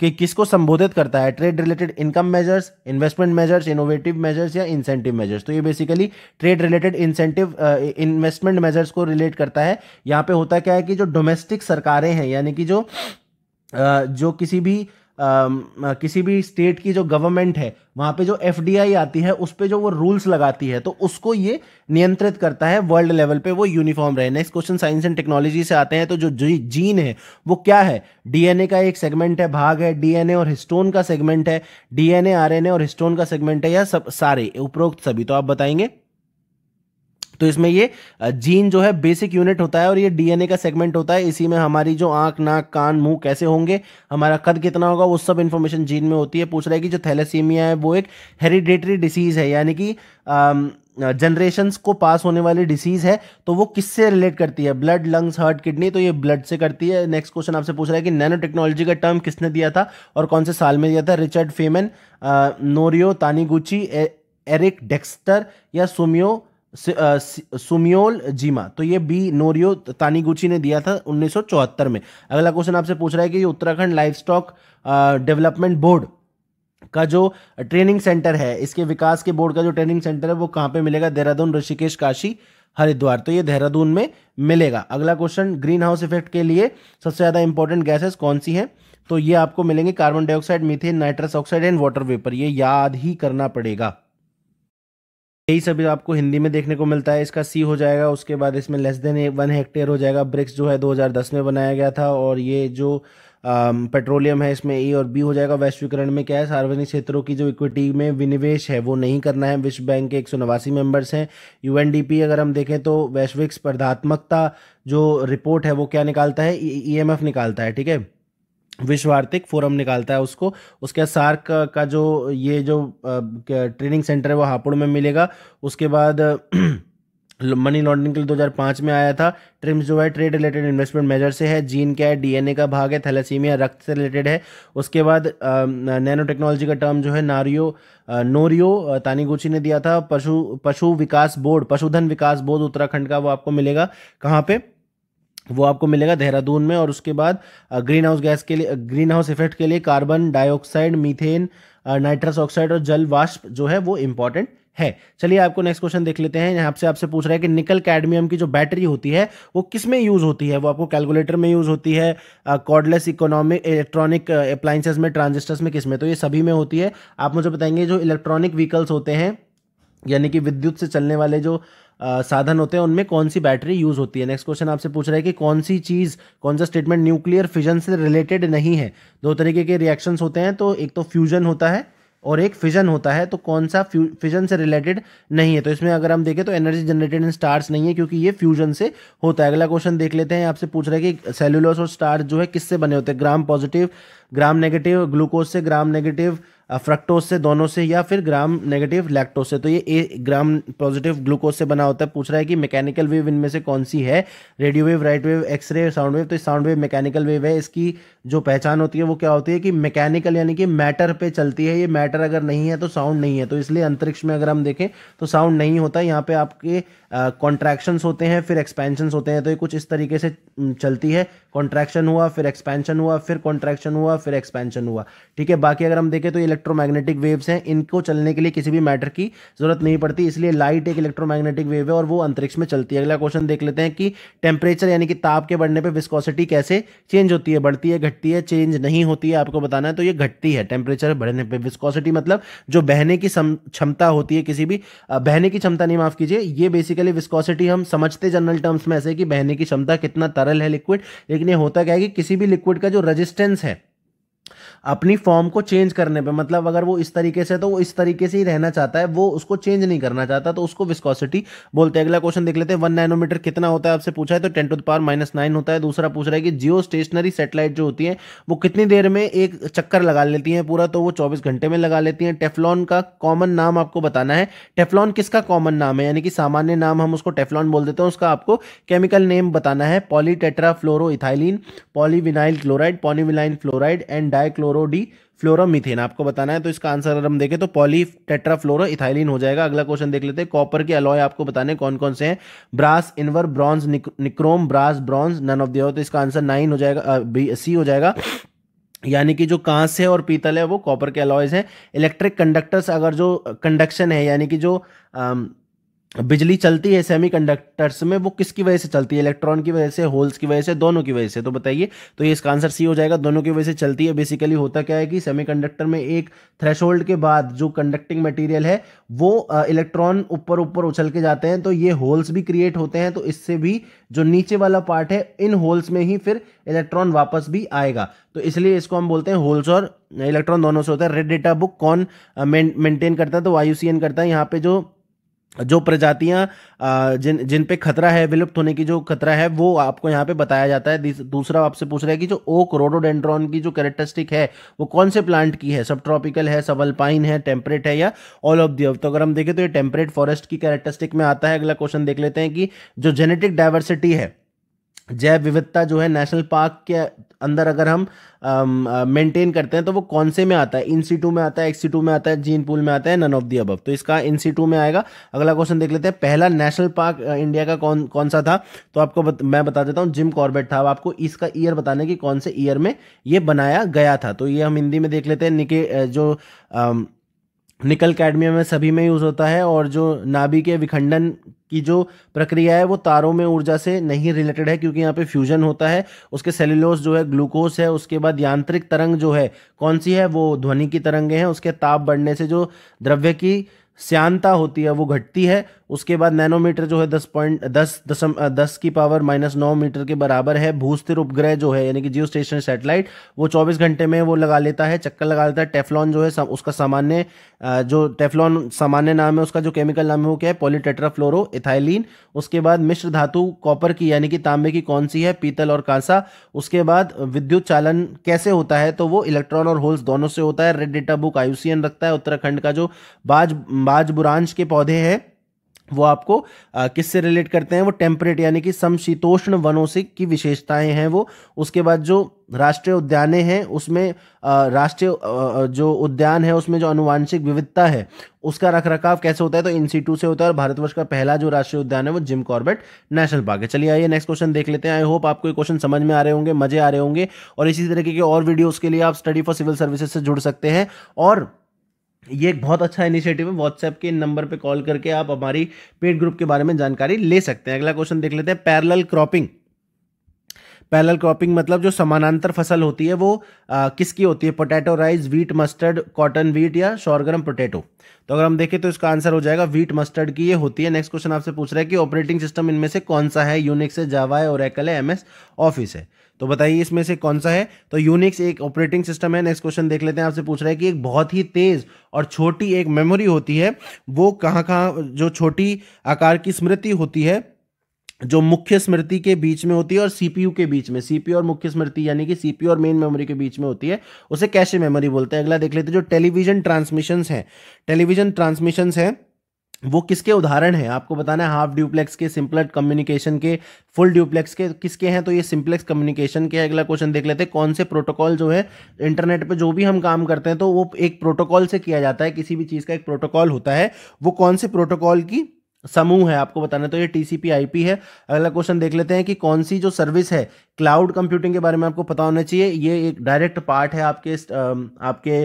किसको संबोधित करता है, trade related income measures, investment measures, innovative measures, या इंसेंटिव मेजर्स। तो ये basically trade related incentive investment measures को रिलेट करता है। यहाँ पे होता क्या है कि जो डोमेस्टिक सरकारें हैं, यानी कि जो किसी भी स्टेट की जो गवर्नमेंट है, वहां पे जो FDI आती है, उस पे जो वो रूल्स लगाती है, तो उसको ये नियंत्रित करता है वर्ल्ड लेवल पे, वो यूनिफॉर्म रहे। Next question science and technology से आते हैं। तो जो जीन है वो क्या है, DNA का एक सेगमेंट है, भाग है, DNA और हिस्टोन का सेगमेंट है, DNA, RNA और हिस्टोन का सेगमेंट है, या सब सारे उपरोक्त सभी। तो आप बताएंगे। तो इसमें ये जीन जो है बेसिक यूनिट होता है, और ये DNA का सेगमेंट होता है। इसी में हमारी जो आंख, नाक, कान, मुंह कैसे होंगे, हमारा कद कितना होगा, वो सब इंफॉर्मेशन जीन में होती है। पूछ रहा है कि जो थैलेसीमिया है वो एक हेरिडेटरी डिसीज है, यानी कि जनरेशंस को पास होने वाली डिसीज है। तो वो किससे रिलेट करती है, ब्लड, लंग्स, हार्ट, किडनी। तो ये ब्लड से करती है। नेक्स्ट क्वेश्चन आपसे पूछ रहा है कि नैनो टेक्नोलॉजी का टर्म किसने दिया था और कौन से साल में दिया था, Richard Feynman, Norio Taniguchi, Eric Dexter, या सुमियोल जीमा। तो ये बी, नोरियो तानीगुची ने दिया था 1974 में। अगला क्वेश्चन आपसे पूछ रहा है कि उत्तराखंड लाइवस्टॉक डेवलपमेंट बोर्ड का जो ट्रेनिंग सेंटर है, इसके विकास के बोर्ड का जो ट्रेनिंग सेंटर है वो कहाँ पे मिलेगा, देहरादून, ऋषिकेश, काशी, हरिद्वार। तो ये देहरादून में मिलेगा। अगला क्वेश्चन, ग्रीन हाउस इफेक्ट के लिए सबसे ज्यादा इंपॉर्टेंट गैसेस कौन सी हैं, तो ये आपको मिलेंगे carbon dioxide, methane, nitrous oxide and water vapour. ये याद ही करना पड़ेगा। यही सभी आपको हिंदी में देखने को मिलता है। इसका सी हो जाएगा। उसके बाद इसमें लेस देन 1 हेक्टेयर हो जाएगा। ब्रिक्स जो है 2010 में बनाया गया था। और ये जो पेट्रोलियम है इसमें ए और बी हो जाएगा। वैश्वीकरण में क्या है, सार्वजनिक क्षेत्रों की जो इक्विटी में विनिवेश है वो नहीं करना है। विश्व बैंक के 189 मेंबर्स हैं। यूएनडीपी अगर हम देखें तो वैश्विक स्पर्धात्मकता जो रिपोर्ट है वो क्या निकालता है, ईएमएफ निकालता है, ठीक है, विश्व आर्थिक फोरम निकालता है उसको। उसके सार्क का जो ये जो ट्रेनिंग सेंटर है वो हापुड़ में मिलेगा। उसके बाद मनी लॉन्ड्रिंग के लिए 2005 में आया था। ट्रिम्स जो है ट्रेड रिलेटेड इन्वेस्टमेंट मेजर से है। जीन क्या है, डीएनए का भाग है। थैलेसीमिया रक्त से रिलेटेड है। उसके बाद नैनो टेक्नोलॉजी का टर्म जो है नोरियो तानीगुची ने दिया था। पशु विकास बोर्ड, पशुधन विकास बोर्ड उत्तराखंड का, वो आपको मिलेगा कहाँ पे, वो आपको मिलेगा देहरादून में। और उसके बाद ग्रीन हाउस गैस के लिए, ग्रीन हाउस इफेक्ट के लिए carbon dioxide, methane, nitrous oxide और जल वाष्प जो है वो इंपॉर्टेंट है। चलिए आपको नेक्स्ट क्वेश्चन देख लेते हैं। यहाँ से आपसे पूछ रहा है कि निकल कैडमियम की जो बैटरी होती है वो किस में यूज होती है। वो आपको कैलकुलेटर में यूज होती है, कॉर्डलेस इकोनॉमिक इलेक्ट्रॉनिक अप्लायंसेस में, ट्रांजिस्टर्स में, किस में, तो ये सभी में होती है। आप मुझे बताएंगे जो इलेक्ट्रॉनिक व्हीकल्स होते हैं यानी कि विद्युत से चलने वाले जो साधन होते हैं उनमें कौन सी बैटरी यूज होती है। नेक्स्ट क्वेश्चन आपसे पूछ रहा है कि कौन सी चीज, कौन सा स्टेटमेंट न्यूक्लियर फिजन से रिलेटेड नहीं है। दो तरीके के रिएक्शंस होते हैं, तो एक तो फ्यूजन होता है और एक फिजन होता है। तो कौन सा फिजन से रिलेटेड नहीं है, तो इसमें अगर हम देखें तो एनर्जी जनरेटेड इन स्टार्स नहीं है क्योंकि ये फ्यूजन से होता है। अगला क्वेश्चन देख लेते हैं। आपसे पूछ रहा है कि सेलुलोज और स्टार्च जो है किससे बने होते हैं, gram positive, gram negative glucose से, ग्राम नेगेटिव फ्रक्टोज से, दोनों से, या फिर ग्राम नेगेटिव लैक्टोज से। तो ये ग्राम पॉजिटिव ग्लूकोज से बना होता है। पूछ रहा है कि मैकेनिकल वेव इनमें से कौन सी है, radio wave, light wave, x-ray, sound wave. तो साउंड वेव मैकेनिकल वेव है। इसकी जो पहचान होती है वो क्या होती है कि मैकेनिकल यानी कि मैटर पे चलती है। ये मैटर अगर नहीं है तो साउंड नहीं है। तो इसलिए अंतरिक्ष में अगर हम देखें तो साउंड नहीं होता। यहाँ पे आपके कॉन्ट्रैक्शंस होते हैं फिर एक्सपेंशंस होते हैं। तो ये कुछ इस तरीके से चलती है, कॉन्ट्रैक्शन हुआ फिर एक्सपेंशन हुआ फिर कॉन्ट्रैक्शन हुआ फिर एक्सपेंशन हुआ, ठीक है। बाकी अगर हम देखें तो इलेक्ट्रोमैग्नेटिक वेव्स हैं, इनको चलने के लिए किसी भी मैटर की जरूरत नहीं पड़ती, इसलिए लाइट एक इलेक्ट्रोमैग्नेटिक वेव है और वो अंतरिक्ष में चलती है। अगला क्वेश्चन देख लेते हैं कि टेम्परेचर यानी कि ताप के बढ़ने पे विस्कोसिटी कैसे चेंज होती है, बढ़ती है, घटती है, चेंज नहीं होती है, आपको बताना है। तो ये घटती है टेम्परेचर बढ़ने पे। विस्कोसिटी मतलब जो बहने की क्षमता होती है, किसी भी बहने की क्षमता नहीं, माफ कीजिए, ये बेसिकली विस्कोसिटी हम समझते जनरल टर्म्स में ऐसे कि बहने की क्षमता, कितना तरल है लिक्विड। लेकिन ये होता क्या है कि किसी भी लिक्विड का जो रेजिस्टेंस है अपनी फॉर्म को चेंज करने पे, मतलब अगर वो इस तरीके से तो वो इस तरीके से ही रहना चाहता है, वो उसको चेंज नहीं करना चाहता, तो उसको विस्कोसिटी बोलते हैं। अगला क्वेश्चन देख लेते हैं। 1 नैनोमीटर कितना होता है, आपसे पूछा है तो 10⁻⁹ होता है। दूसरा पूछ रहा है कि जियो स्टेशनरी सैटेलाइट जो होती है वो कितनी देर में एक चक्कर लगा लेती हैं पूरा, तो वो 24 घंटे में लगा लेती हैं। टेफ्लॉन का कॉमन नाम आपको बताना है। टेफ्लॉन किसका कॉमन नाम है, यानी कि सामान्य नाम हम उसको टेफ्लॉन बोल देते हैं, उसका आपको केमिकल नेम बताना है। Polytetrafluoroethylene, polyvinyl chloride, polyvinyl fluoride and dichlorodifluoromethane आपको बताना है। तो इसका आंसर अगर हम देखें तो पॉलीटेट्राफ्लोरोइथाइलिन हो जाएगा। अगला क्वेश्चन देख लेते हैं। कॉपर के अलॉय आपको बताने कौन कौन से हैं, brass, invar, bronze, nichrome, brass, bronze, none of the. तो इसका आंसर 9 हो जाएगा, सी हो जाएगा, यानी कि जो कांस्य और पीतल है वो कॉपर के अलॉयज हैं। इलेक्ट्रिक कंडक्टर्स, अगर जो कंडक्शन है यानी कि जो बिजली चलती है सेमीकंडक्टर्स में, वो किसकी वजह से चलती है, इलेक्ट्रॉन की वजह से, होल्स की वजह से, दोनों की वजह से। तो बताइए, तो ये इसका आंसर सी हो जाएगा, दोनों की वजह से चलती है। बेसिकली होता क्या है कि सेमीकंडक्टर में एक थ्रेशोल्ड के बाद जो कंडक्टिंग मटेरियल है वो इलेक्ट्रॉन ऊपर ऊपर उछल के जाते हैं, तो ये होल्स भी क्रिएट होते हैं। तो इससे भी जो नीचे वाला पार्ट है, इन होल्स में ही फिर इलेक्ट्रॉन वापस भी आएगा, तो इसलिए इसको हम बोलते हैं होल्स और इलेक्ट्रॉन दोनों से होता है। रेड डेटा बुक कौन मेंटेन करता है, तो IUCN करता है। यहाँ पे जो प्रजातियां जिन पे खतरा है, विलुप्त होने की जो खतरा है, वो आपको यहाँ पे बताया जाता है। दूसरा आपसे पूछ रहा है कि जो ओक रोडोडेंड्रॉन की जो कैरेक्टरिस्टिक है वो कौन से प्लांट की है, सब ट्रॉपिकल है, सब अल्पाइन है, टेम्परेट है, या ऑल ऑफ द अबव। तो अगर हम देखें तो ये टेम्परेट फॉरेस्ट की कैरेक्टरिस्टिक में आता है। अगला क्वेश्चन देख लेते हैं कि जो जेनेटिक डाइवर्सिटी है, जैव विविधता जो है नेशनल पार्क के अंदर अगर हम मेंटेन करते हैं तो वो कौन से में आता है, इन सीटू में आता है, एक्स सीटू में आता है, जीन पूल में आता है, नन ऑफ दी अबव। तो इसका इन सीटू में आएगा। अगला क्वेश्चन देख लेते हैं। पहला नेशनल पार्क इंडिया का कौन सा था, तो आपको मैं बता देता हूँ, जिम कॉर्बेट था। अब आपको इसका ईयर बताने की कौन से ईयर में ये बनाया गया था, तो ये हम हिंदी में देख लेते हैं। निकल कैडमियम में सभी में यूज होता है, और जो नाभिक के विखंडन की जो प्रक्रिया है वो तारों में ऊर्जा से नहीं रिलेटेड है, क्योंकि यहाँ पे फ्यूजन होता है। उसके सेल्यूलोज जो है ग्लूकोज है। उसके बाद यांत्रिक तरंग जो है कौन सी है, वो ध्वनि की तरंगें हैं। उसके ताप बढ़ने से जो द्रव्य की श्यानता होती है वो घटती है। उसके बाद नैनोमीटर जो है 10 की पावर -9 मीटर के बराबर है। भूस्थिर उपग्रह जो है यानी कि जियो स्टेशनरी सैटेलाइट वो 24 घंटे में वो लगा लेता है, चक्कर लगा लेता है। टेफ्लॉन जो है उसका सामान्य जो टेफ्लॉन सामान्य नाम है, उसका जो केमिकल नाम है वो क्या है, पॉलीटेट्राफ्लोरो इथाइलिन। उसके बाद मिश्र धातु कॉपर की यानी कि तांबे की कौन सी है, पीतल और कांसा। उसके बाद विद्युत चालन कैसे होता है, तो वो इलेक्ट्रॉन और होल्स दोनों से होता है। रेड डेटा बुक IUCN रखता है। उत्तराखंड का जो बाज बुरांश के पौधे हैं वो आपको किससे रिलेट करते हैं, वो टेम्परेट यानी कि समशीतोष्ण वनों से की विशेषताएं हैं वो। उसके बाद जो राष्ट्रीय उद्याने हैं उसमें राष्ट्रीय जो उद्यान है उसमें जो आनुवांशिक विविधता है उसका रखरखाव कैसे होता है, तो इन सीटू से होता है। और भारतवर्ष का पहला जो राष्ट्रीय उद्यान है वो जिम कॉर्बेट नेशनल पार्क है। चलिए आइए नेक्स्ट क्वेश्चन देख लेते हैं। आई होप आपको ये क्वेश्चन समझ में आ रहे होंगे, मजे आ रहे होंगे। और इसी तरीके के और वीडियोस के लिए आप स्टडी फॉर सिविल सर्विसेज से जुड़ सकते हैं। और ये एक बहुत अच्छा इनिशिएटिव है, व्हाट्सएप के नंबर पे कॉल करके आप हमारी पेड ग्रुप के बारे में जानकारी ले सकते हैं। अगला क्वेश्चन देख लेते हैं। Parallel cropping. पैरेलल क्रॉपिंग मतलब जो समानांतर फसल होती है वो किसकी होती है, potato, rice, wheat, mustard, cotton wheat या शॉरगम पोटैटो। तो अगर हम देखें तो इसका आंसर हो जाएगा व्हीट मस्टर्ड की ये होती है। नेक्स्ट क्वेश्चन आपसे पूछ रहा है कि ऑपरेटिंग सिस्टम इनमें से कौन सा है, यूनिक्स है, जावा है, ओरेकल है, MS ऑफिस है। तो बताइए इसमें से कौन सा है। तो यूनिक्स एक ऑपरेटिंग सिस्टम है। नेक्स्ट क्वेश्चन देख लेते हैं। आपसे पूछ रहा है कि एक बहुत ही तेज और छोटी एक मेमोरी होती है, वो कहाँ कहाँ, जो छोटी आकार की स्मृति होती है जो मुख्य स्मृति के बीच में होती है और CPU के बीच में, CPU और मुख्य स्मृति यानी कि CPU और मेन मेमोरी के बीच में होती है, उसे कैशे मेमोरी बोलते हैं। अगला देख लेते हैं। जो टेलीविजन ट्रांसमिशंस हैं वो किसके उदाहरण हैं, आपको बताना है। हाफ ड्यूप्लेक्स के, सिंपलेक्स कम्युनिकेशन के, फुल ड्यूप्लेक्स के, किसके हैं, तो ये सिंपलेक्स कम्युनिकेशन के। अगला क्वेश्चन देख लेते हैं। कौन से प्रोटोकॉल जो है इंटरनेट पे जो भी हम काम करते हैं तो वो एक प्रोटोकॉल से किया जाता है, किसी भी चीज़ का एक प्रोटोकॉल होता है, वो कौन से प्रोटोकॉल की समूह है आपको बताना है, तो ये TCP/IP है। अगला क्वेश्चन देख लेते हैं कि कौन सी जो सर्विस है, क्लाउड कंप्यूटिंग के बारे में आपको पता होना चाहिए। ये एक डायरेक्ट पार्ट है आपके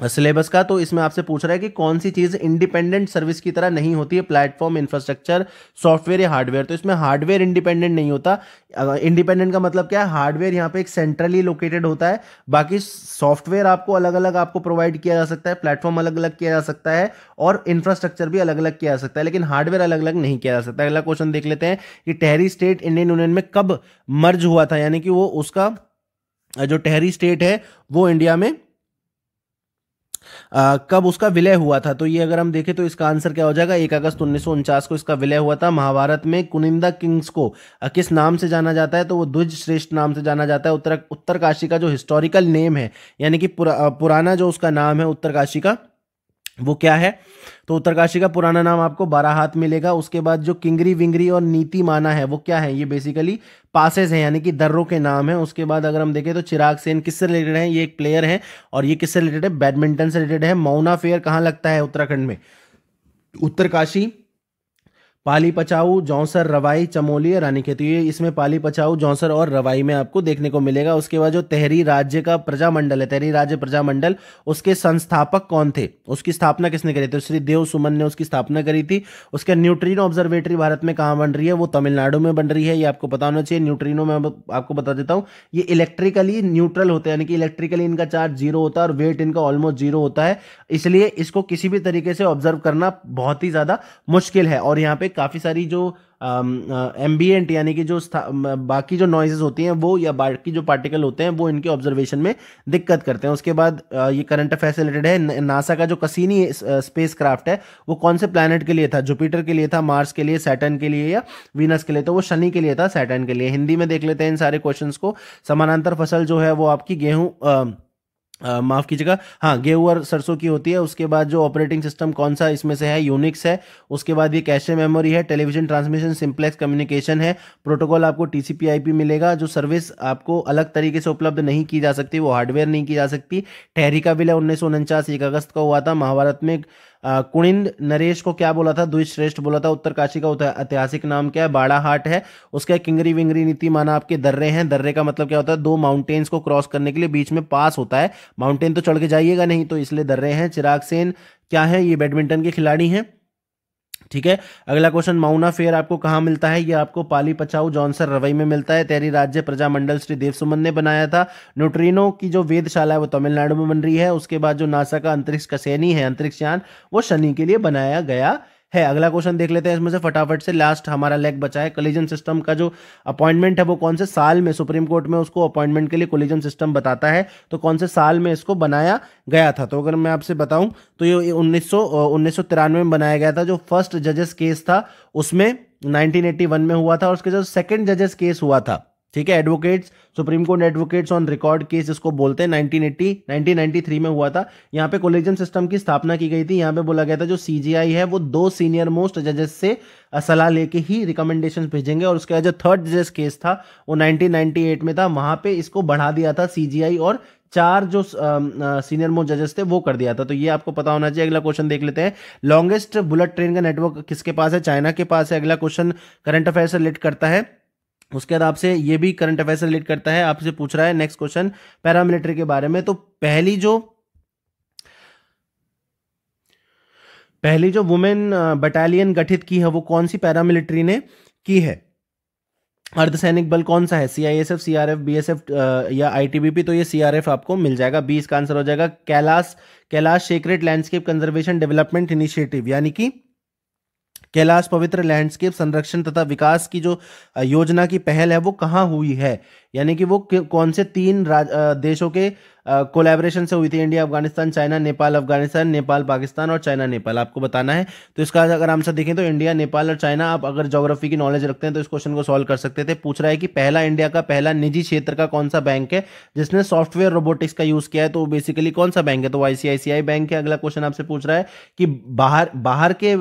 सिलेबस का। तो इसमें आपसे पूछ रहा है कि कौन सी चीज़ इंडिपेंडेंट सर्विस की तरह नहीं होती है, प्लेटफॉर्म, इंफ्रास्ट्रक्चर, सॉफ्टवेयर या हार्डवेयर। तो इसमें हार्डवेयर इंडिपेंडेंट नहीं होता। इंडिपेंडेंट का मतलब क्या है, हार्डवेयर यहाँ पे एक सेंट्रली लोकेटेड होता है, बाकी सॉफ्टवेयर आपको अलग अलग आपको प्रोवाइड किया जा सकता है, प्लेटफॉर्म अलग अलग किया जा सकता है और इंफ्रास्ट्रक्चर भी अलग अलग किया जा सकता है, लेकिन हार्डवेयर अलग अलग नहीं किया जा सकता। अगला क्वेश्चन देख लेते हैं कि टहरी स्टेट इंडियन यूनियन में कब मर्ज हुआ था, यानी कि वो उसका जो टहरी स्टेट है वो इंडिया में कब उसका विलय हुआ था। तो ये अगर हम देखें तो इसका आंसर क्या हो जाएगा, 1 अगस्त 1949 को इसका विलय हुआ था। महाभारत में कुनिंदा किंग्स को किस नाम से जाना जाता है, तो वो द्विज श्रेष्ठ नाम से जाना जाता है। उत्तरकाशी का जो हिस्टोरिकल नेम है यानी कि पुराना जो उसका नाम है उत्तरकाशी का, वो क्या है, तो उत्तरकाशी का पुराना नाम आपको बाराहात मिलेगा। उसके बाद जो किंगरी विंगरी और नीति माना है वो क्या है, ये बेसिकली पासेस हैं यानी कि दर्रों के नाम है। उसके बाद अगर हम देखें तो चिराग सेन किससे रिलेटेड है, ये एक प्लेयर है और ये किससे रिलेटेड है, बैडमिंटन से रिलेटेड है। मौना फेयर कहाँ लगता है उत्तराखंड में, उत्तरकाशी, पाली पचाऊ, जौंसर, रवाई, चमोली, रानीखेत। ये इसमें पाली पचाऊ, जौंसर और रवाई में आपको देखने को मिलेगा। उसके बाद जो तहरी राज्य का प्रजामंडल है, तहरी राज्य प्रजामंडल, उसके संस्थापक कौन थे, उसकी स्थापना किसने करी थी, श्री देव सुमन ने उसकी स्थापना करी थी। उसके न्यूट्रिनो ऑब्जर्वेटरी भारत में कहाँ बन रही है, वो तमिलनाडु में बन रही है, ये आपको पता होना चाहिए। न्यूट्रिनो में आपको बता देता हूँ, ये इलेक्ट्रिकली न्यूट्रल होते हैं यानी कि इलेक्ट्रिकली इनका चार्ज 0 होता है और वेट इनका ऑलमोस्ट 0 होता है, इसलिए इसको किसी भी तरीके से ऑब्जर्व करना बहुत ही ज्यादा मुश्किल है। और यहाँ पे काफी सारी जो एम्बिएंट यानी कि जो बाकी जो नॉइजेस होती हैं वो या बाकी जो पार्टिकल होते हैं वो इनके ऑब्जर्वेशन में दिक्कत करते हैं। उसके बाद ये करंट अफेयर से रिलेटेड है। नासा का जो कसीनी स्पेस क्राफ्ट है वो कौन से प्लैनेट के लिए था, जुपिटर के लिए था, मार्स के लिए, सैटर्न के लिए या वीनस के लिए, तो वो शनि के लिए था, सैटर्न के लिए। हिंदी में देख लेते हैं इन सारे क्वेश्चंस को। समानांतर फसल जो है वो आपकी गेहूं माफ कीजिएगा, हाँ, गेहूं और सरसों की होती है। उसके बाद जो ऑपरेटिंग सिस्टम कौन सा इसमें से है, यूनिक्स है। उसके बाद ये कैशे मेमोरी है, टेलीविजन ट्रांसमिशन, सिंप्लेक्स कम्युनिकेशन है। प्रोटोकॉल आपको TCP/IP मिलेगा। जो सर्विस आपको अलग तरीके से उपलब्ध नहीं की जा सकती वो हार्डवेयर नहीं की जा सकती। टहरी का विलय 1949 1 अगस्त को हुआ था। महाभारत में कुनिंद नरेश को क्या बोला था, द्विज श्रेष्ठ बोला था। उत्तरकाशी का ऐतिहासिक नाम क्या है, बाड़ाहाट है। उसका किंगरी विंगरी नीति माना आपके दर्रे हैं। दर्रे का मतलब क्या होता है, 2 माउंटेन्स को क्रॉस करने के लिए बीच में पास होता है, माउंटेन तो चढ़ के जाइएगा नहीं, तो इसलिए दर्रे हैं। चिराग सेन क्या है, ये बैडमिंटन के खिलाड़ी हैं। ठीक है। अगला क्वेश्चन, माउना फेयर आपको कहाँ मिलता है? ये आपको पाली पचाऊ जॉनसर रवई में मिलता है। तैरी राज्य प्रजामंडल श्री देव सुमन ने बनाया था। न्यूट्रिनो की जो वेधशाला है वो तमिलनाडु में बन रही है। उसके बाद जो नासा का अंतरिक्ष कसेनी है, अंतरिक्ष यान, वो शनि के लिए बनाया गया है। अगला क्वेश्चन देख लेते हैं इसमें से फटाफट से, लास्ट हमारा लेग बचा है। कोलिजन सिस्टम का जो अपॉइंटमेंट है वो कौन से साल में, सुप्रीम कोर्ट में उसको अपॉइंटमेंट के लिए कोलिजन सिस्टम बताता है, तो कौन से साल में इसको बनाया गया था? तो अगर मैं आपसे बताऊं तो ये 1993 में बनाया गया था। जो फर्स्ट जजेस केस था उसमें 1981 में हुआ था, और उसके जो सेकंड जजेस केस हुआ था, ठीक है, advocates, supreme court advocates on record case इसको बोलते हैं, 1993 में हुआ था। यहाँ पे कोलिजन सिस्टम की स्थापना की गई थी। यहाँ पे बोला गया था जो सीजीआई है वो 2 सीनियर मोस्ट जजेस से सलाह लेके ही रिकमेंडेशंस भेजेंगे, और उसके बाद जो थर्ड जजेस केस था वो 1998 में था। वहां पे इसको बढ़ा दिया था सीजीआई, और 4 जो सीनियर मोस्ट जजेस थे वो कर दिया था। तो ये आपको पता होना चाहिए। अगला क्वेश्चन देख लेते हैं, लॉन्गेस्ट बुलेट ट्रेन का नेटवर्क किसके पास है? चाइना के पास है। अगला क्वेश्चन करंट अफेयर से रिलेट करता है, उसके बाद आपसे ये भी करंट अफेयर से रिलेट करता है, आपसे पूछ रहा है नेक्स्ट क्वेश्चन पैरामिलिट्री के बारे में। तो पहली जो वुमेन बटालियन गठित की है वो कौन सी पैरामिलिट्री ने की है? अर्धसैनिक बल कौन सा है? सीआईएसएफ, सीआरएफ, बीएसएफ या आईटीबीपी? तो ये सीआरएफ आपको मिल जाएगा। 20 का आंसर हो जाएगा Kailash sacred landscape conservation development initiative, यानी कि कैलाश पवित्र लैंडस्केप संरक्षण तथा विकास की जो योजना की पहल है वो कहाँ हुई है, यानी कि वो कौन से 3 देशों के कोलैबोरेशन से हुई थी? इंडिया, अफगानिस्तान, चाइना, नेपाल, अफगानिस्तान, नेपाल, पाकिस्तान और चाइना, नेपाल, आपको बताना है। तो इसका अगर आंसर देखें तो इंडिया, नेपाल और चाइना। आप अगर ज्योग्राफी की नॉलेज रखते हैं तो इस क्वेश्चन को सॉल्व कर सकते थे। पूछ रहा है कि इंडिया का पहला निजी क्षेत्र का कौन सा बैंक है जिसने सॉफ्टवेयर रोबोटिक्स का यूज किया है? तो बेसिकली कौन सा बैंक है? तो आईसीआईसीआई बैंक है। अगला क्वेश्चन आपसे पूछ रहा है कि बाहर के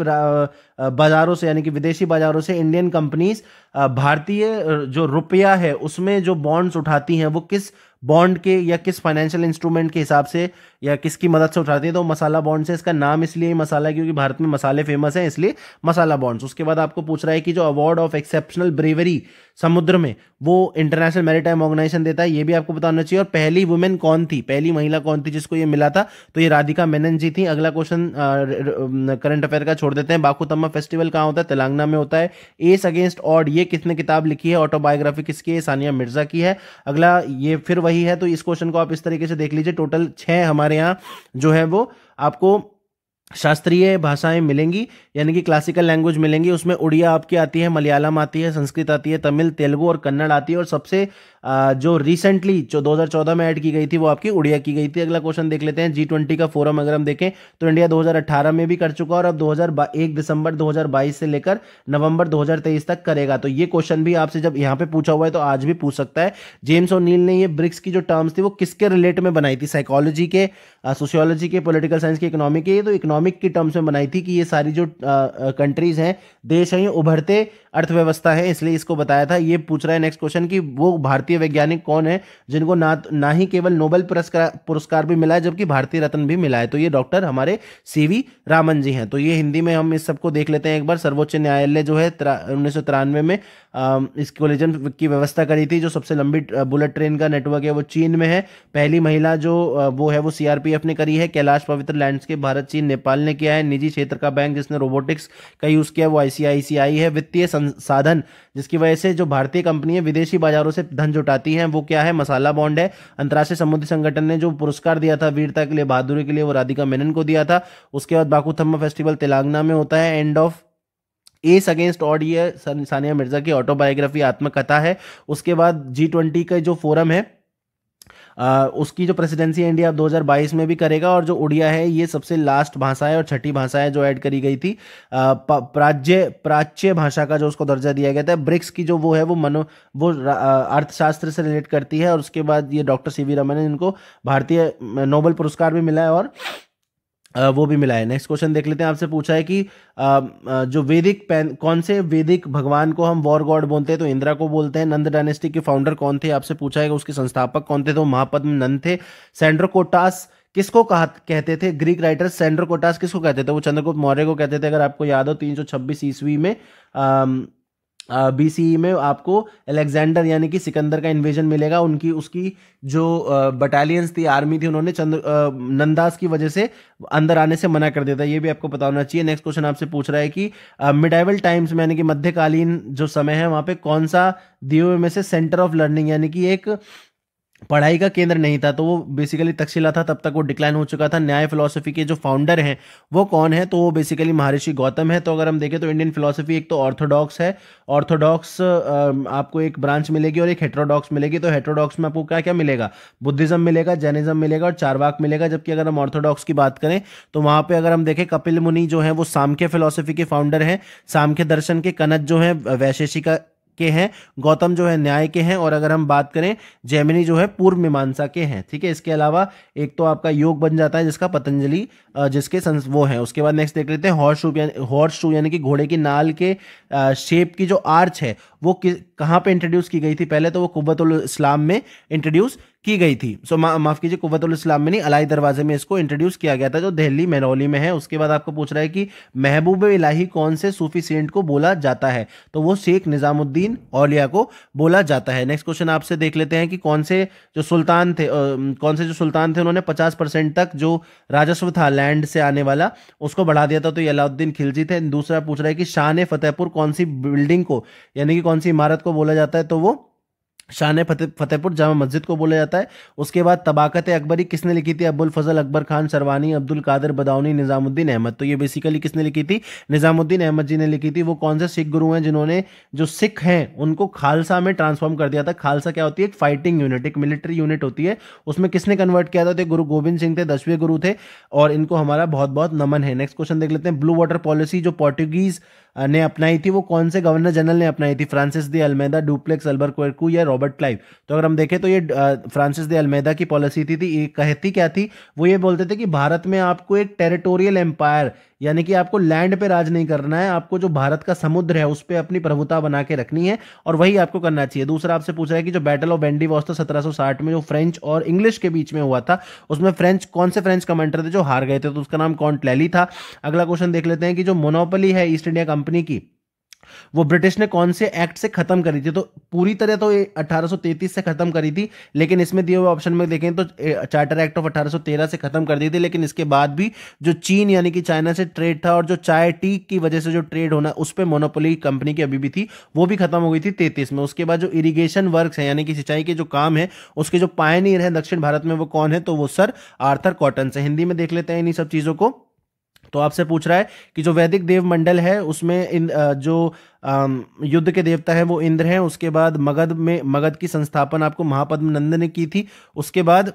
बाजारों से, यानी कि विदेशी बाजारों से इंडियन कंपनीज भारतीय जो रुपया है उसमें जो बॉन्ड्स उठाती हैं वो किस बॉन्ड के या किस फाइनेंशियल इंस्ट्रूमेंट के हिसाब से या किसकी मदद से उठाती है? तो मसाला बॉन्ड से। इसका नाम इसलिए ही मसाला है क्योंकि भारत में मसाले फेमस हैं, इसलिए मसाला बॉन्ड्स। उसके बाद आपको पूछ रहा है कि जो अवार्ड ऑफ एक्सेप्शनल ब्रेवरी समुद्र में वो इंटरनेशनल मैरीटाइम ऑर्गेनाइजेशन देता है, ये भी आपको पता होना चाहिए। और पहली वुमेन कौन थी, पहली महिला कौन थी जिसको ये मिला था? तो ये राधिका मेनन जी थी। अगला क्वेश्चन करंट अफेयर का छोड़ देते हैं। बाकुतम्मा फेस्टिवल कहाँ होता है? तेलंगाना में होता है। एस अगेंस्ट ऑड ये किसने किताब लिखी है? ऑटोबायोग्राफी किसकी है? सानिया मिर्जा की है। अगला ये फिर वही है, तो इस क्वेश्चन को आप इस तरीके से देख लीजिए। टोटल 6 हमारे यहाँ जो है वो आपको शास्त्रीय भाषाएं मिलेंगी, यानी कि क्लासिकल लैंग्वेज मिलेंगी। उसमें उड़िया आपकी आती है, मलयालम आती है, संस्कृत आती है, तमिल, तेलुगु और कन्नड़ आती है। और सबसे जो रिसेंटली जो 2014 में ऐड की गई थी वो आपकी उड़िया की गई थी। अगला क्वेश्चन देख लेते हैं। G20 का फोरम अगर हम देखें तो इंडिया 2018 में भी कर चुका और अब 1 दिसंबर 2022 से लेकर नवंबर 2023 तक करेगा। तो ये क्वेश्चन भी आपसे जब यहाँ पे पूछा हुआ है तो आज भी पूछ सकता है। जेम्स ओ'नील ने ये ब्रिक्स की जो टर्म्स थी वो किसके रिलेट में बनाई थी? साइकोलॉजी के, सोशियोलॉजी के, पॉलिटिकल साइंस के, इकोनॉमिक के? तो इकोनॉमिक की टर्म्स में बनाई थी कि ये सारी जो कंट्रीज हैं, देश हैं, ये उभरते अर्थव्यवस्था है, इसलिए इसको बताया था। ये पूछ रहा है नेक्स्ट क्वेश्चन कि वो भारतीय वैज्ञानिक कौन है जिनको ना ही केवल नोबेल पुरस्कार भी मिला है जबकि भारतीय रत्न भी मिला है? तो ये डॉक्टर हमारे सीवी रामन जी हैं। तो ये हिंदी में हम इस सबको देख लेते हैं एक बार। सर्वोच्च न्यायालय जो है 1993 में इस कोलिजन की व्यवस्था करी थी। जो सबसे लंबी बुलेट ट्रेन का नेटवर्क है वो चीन में है। पहली महिला जो वो है वो सीआरपीएफ ने करी है। कैलाश पवित्र लैंडस्केप भारत, चीन, नेपाल ने किया है। निजी क्षेत्र का बैंक जिसने रोबोटिक्स का यूज किया वो आईसीआईसीआई है। वित्तीय साधन जिसकी वजह से जो भारतीय कंपनी है विदेशी बाजारों से धन जुटाती हैं वो क्या है? मसाला बॉन्ड है। अंतर्राष्ट्रीय समुद्री संगठन ने जो पुरस्कार दिया था वीरता के लिए, बहादुरी के लिए, वो राधिका मेनन को दिया था। उसके बाद बाकुथम्मा फेस्टिवल तेलंगाना में होता है। End of S against odd ये सानिया मिर्जा की ऑटोबायोग्राफी, आत्मकथा है। उसके बाद G20 का जो फोरम है उसकी जो प्रेसिडेंसी इंडिया 2022 में भी करेगा। और जो उड़िया है ये सबसे लास्ट भाषा है और छठी भाषा है जो ऐड करी गई थी। प्राच्य भाषा का जो उसको दर्जा दिया गया था। ब्रिक्स की जो वो है वो अर्थशास्त्र से रिलेट करती है। और उसके बाद ये डॉक्टर सीवी रमन है जिनको भारतीय नोबेल पुरस्कार भी मिला है और वो भी मिला है। नेक्स्ट क्वेश्चन देख लेते हैं। आपसे पूछा है कि जो वैदिक कौन से वैदिक भगवान को हम वॉर गॉड बोलते हैं? तो इंद्रा को बोलते हैं। नंद डायनेस्टी के फाउंडर कौन थे? आपसे पूछा है कि उसके संस्थापक कौन थे? तो महापद्म नंद थे। सैंड्रोकोटास किसको कहते थे? ग्रीक राइटर सैंड्रोकोटास किसको कहते थे? वो चंद्रगुप्त मौर्य को कहते थे। अगर आपको याद हो 326 ईस्वी में BCE में आपको अलेक्जेंडर यानी कि सिकंदर का इन्वेजन मिलेगा। उनकी उसकी जो बटालियंस थी, आर्मी थी, उन्होंने नंदास की वजह से अंदर आने से मना कर दिया था। ये भी आपको पता होना चाहिए। नेक्स्ट क्वेश्चन आपसे पूछ रहा है कि मिडाइवल टाइम्स में यानी कि मध्यकालीन जो समय है वहां पे कौन सा दिए हुए में से सेंटर ऑफ लर्निंग यानी कि एक पढ़ाई का केंद्र नहीं था, तो वो बेसिकली तक्षशिला था। तब तक वो डिक्लाइन हो चुका था। न्याय फिलोसफी के जो फाउंडर हैं वो कौन है, तो वो बेसिकली महर्षि गौतम है। तो अगर हम देखें तो इंडियन फिलोसफी एक तो ऑर्थोडॉक्स है, ऑर्थोडॉक्स आपको एक ब्रांच मिलेगी और एक हेट्रोडॉक्स मिलेगी। तो हेट्रोडॉक्स में आपको क्या क्या मिलेगा, बुद्धिज्म मिलेगा, जैनिज्म मिलेगा और चारवाक मिलेगा। जबकि अगर हम ऑर्थोडॉक्स की बात करें तो वहां पे अगर हम देखें कपिल मुनि जो है वो सांख्य फिलोसफी के फाउंडर हैं, सांख्य दर्शन के। कनद जो है वैशेषिका के हैं, गौतम जो है न्याय के हैं, और अगर हम बात करें जैमिनी जो है पूर्व मीमांसा के हैं। ठीक है, इसके अलावा एक तो आपका योग बन जाता है जिसका पतंजलि जिसके वो है। उसके बाद नेक्स्ट देख लेते हैं हॉर्स शू यानी कि घोड़े की नाल के शेप की जो आर्च है वो कहाँ पे इंट्रोड्यूस की गई थी। पहले तो वो कुव्वतुल इस्लाम में इंट्रोड्यूस की गई थी। माफ कीजिए, कुव्वतुल इस्लाम में नहीं, अलाई दरवाजे में इसको इंट्रोड्यूस किया गया था जो दिल्ली मेहरौली में है। उसके बाद आपको पूछ रहा है कि महबूब इलाही कौन से सूफी सेंट को बोला जाता है, तो वो शेख निजामुद्दीन औलिया को बोला जाता है। नेक्स्ट क्वेश्चन आपसे देख लेते हैं कि कौन से जो सुल्तान थे उन्होंने 50% तक जो राजस्व था लैंड से आने वाला उसको बढ़ा दिया था, तो ये अलाउद्दीन खिलजी थे। दूसरा पूछ रहा है कि शान फतेहपुर कौन सी बिल्डिंग को यानी कि कौन सी इमारत को बोला जाता है, तो वो शान फतेहपुर जामा मस्जिद को बोला जाता है। उसके बाद तबाकत अकबरी किसने लिखी थी, अबुल फजल अकबर खान सरवानी, अब्दुल कादिर बदाऊनी, निजामुद्दीन अहमद। तो ये बेसिकली किसने लिखी थी, निजामुद्दीन अहमद जी ने लिखी थी। वो कौन से सिख गुरु हैं जिन्होंने जो सिख हैं उनको खालसा में ट्रांसफॉर्म कर दिया था। खालसा क्या होती है, एक फाइटिंग यूनिट, एक मिलिट्री यूनिट होती है, उसमें किसने कन्वर्ट किया था, तो गुरु गोविंद सिंह थे, 10वें गुरु थे, और इनको हमारा बहुत बहुत नमन है। नेक्स्ट क्वेश्चन देख लेते हैं, ब्लू वाटर पॉलिसी जो पोर्टुगीज ने अपनाई थी वो कौन से गवर्नर जनरल ने अपनाई थी, फ्रांसिस दे अल्मेदा, डुप्लेक्स, अल्बुकर्कु या रॉबर्ट क्लाइव। तो अगर हम देखें तो ये फ्रांसिस दे अल्मेदा की पॉलिसी थी। ये कहती क्या थी, वो ये बोलते थे कि भारत में आपको एक टेरिटोरियल एम्पायर यानी कि आपको लैंड पे राज नहीं करना है, आपको जो भारत का समुद्र है उस पर अपनी प्रभुता बना के रखनी है और वही आपको करना चाहिए। दूसरा आपसे पूछा है कि जो बैटल ऑफ बैंडी वॉस था 1760 में जो फ्रेंच और इंग्लिश के बीच में हुआ था, उसमें कौन से फ्रेंच कमांडर थे जो हार गए थे, तो उसका नाम कॉन्ट लैली था। अगला क्वेश्चन देख लेते हैं कि जो मोनोपोली है ईस्ट इंडिया कंपनी की वो ब्रिटिश ने कौन से एक्ट से खत्म करी थी। तो पूरी तरह तो 1833 से खत्म करी थी, लेकिन इसमें दिए हुए ऑप्शन में देखें तो चार्टर एक्ट ऑफ 1813 से खत्म कर दी थी। लेकिन इसके बाद भी जो चीन यानी कि चाइना से ट्रेड था और जो चाय टी की वजह से जो ट्रेड होना उस पर मोनोपोली कंपनी की अभी भी थी, वो भी खत्म हो गई थी 33 में। उसके बाद जो इरिगेशन वर्क्स है यानी कि सिंचाई के जो काम है उसके जो पायनियर है दक्षिण भारत में वो कौन है, तो वो सर आर्थर कॉटन से। हिंदी में देख लेते हैं इन्हीं सब चीजों को। तो आपसे पूछ रहा है कि जो वैदिक देव मंडल है उसमें जो युद्ध के देवता है वो इंद्र हैं। उसके बाद मगध की संस्थापन आपको महापद्म नंद ने की थी। उसके बाद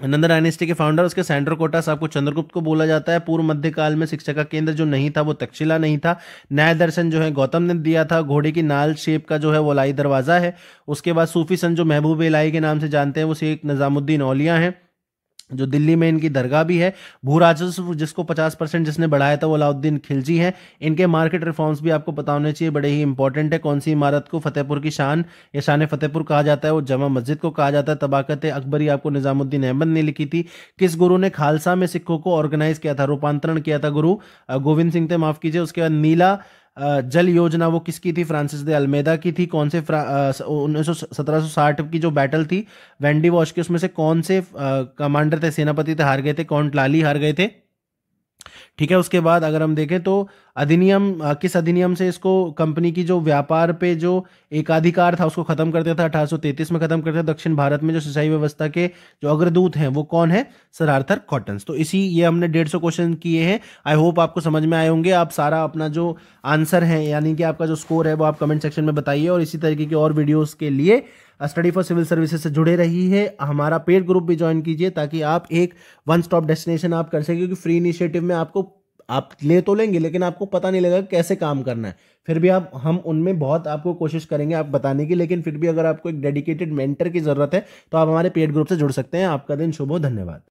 नंद डायनेस्टी के फाउंडर उसके सैंड्रोकोटस आपको चंद्रगुप्त को बोला जाता है। पूर्व मध्यकाल में शिक्षा का केंद्र जो नहीं था वो तक्षशिला नहीं था। न्याय दर्शन जो है गौतम ने दिया था। घोड़े की नाल शेप का जो है वो लाई दरवाजा है। उसके बाद सूफी संत जो महबूब इलाही के नाम से जानते हैं वो शेख निजामुद्दीन औलिया हैं, जो दिल्ली में इनकी दरगाह भी है। भू राजस्व जिसको 50% जिसने बढ़ाया था वो अलाउद्दीन खिलजी हैं। इनके मार्केट रिफॉर्म्स भी आपको पता होने चाहिए, बड़े ही इंपॉर्टेंट है। कौन सी इमारत को फतेहपुर की शान या शान फतेहपुर कहा जाता है, वो जमा मस्जिद को कहा जाता है। तबाकत अकबरी आपको निजामुद्दीन अहमद ने लिखी थी। किस गुरु ने खालसा में सिखों को ऑर्गेनाइज किया था, रूपांतरण किया था, गुरु गोविंद सिंह थे, माफ कीजिए। उसके बाद नीला जल योजना वो किसकी थी, फ्रांसिस दे अल्मेदा की थी। कौन से 1760 की जो बैटल थी वेंडी वॉश की, उसमें से कौन से कमांडर थे, सेनापति थे, हार गए थे, कॉन्ट लाली हार गए थे। ठीक है, उसके बाद अगर हम देखें तो अधिनियम किस अधिनियम से इसको कंपनी की जो व्यापार पे जो एकाधिकार था उसको खत्म कर दिया था, 1833 में खत्म कर दिया। दक्षिण भारत में जो सिंचाई व्यवस्था के जो अग्रदूत हैं वो कौन है, सर आर्थर कॉटन। तो ये हमने 150 क्वेश्चन किए हैं। आई होप आपको समझ में आए होंगे। आप सारा अपना जो आंसर है यानी कि आपका जो स्कोर है वो आप कमेंट सेक्शन में बताइए, और इसी तरीके की और वीडियोस के लिए स्टडी फॉर सिविल सर्विसेज से जुड़े रही है। हमारा पेड ग्रुप भी ज्वाइन कीजिए ताकि आप एक वन स्टॉप डेस्टिनेशन आप कर सकें, क्योंकि फ्री इनिशिएटिव में आपको आप ले तो लेंगे लेकिन आपको पता नहीं लगेगा कैसे काम करना है। फिर भी हम उनमें बहुत आपको कोशिश करेंगे आप बताने की, लेकिन फिर भी अगर आपको एक डेडिकेटेड मेंटर की जरूरत है तो आप हमारे पेड ग्रुप से जुड़ सकते हैं। आपका दिन शुभ हो, धन्यवाद।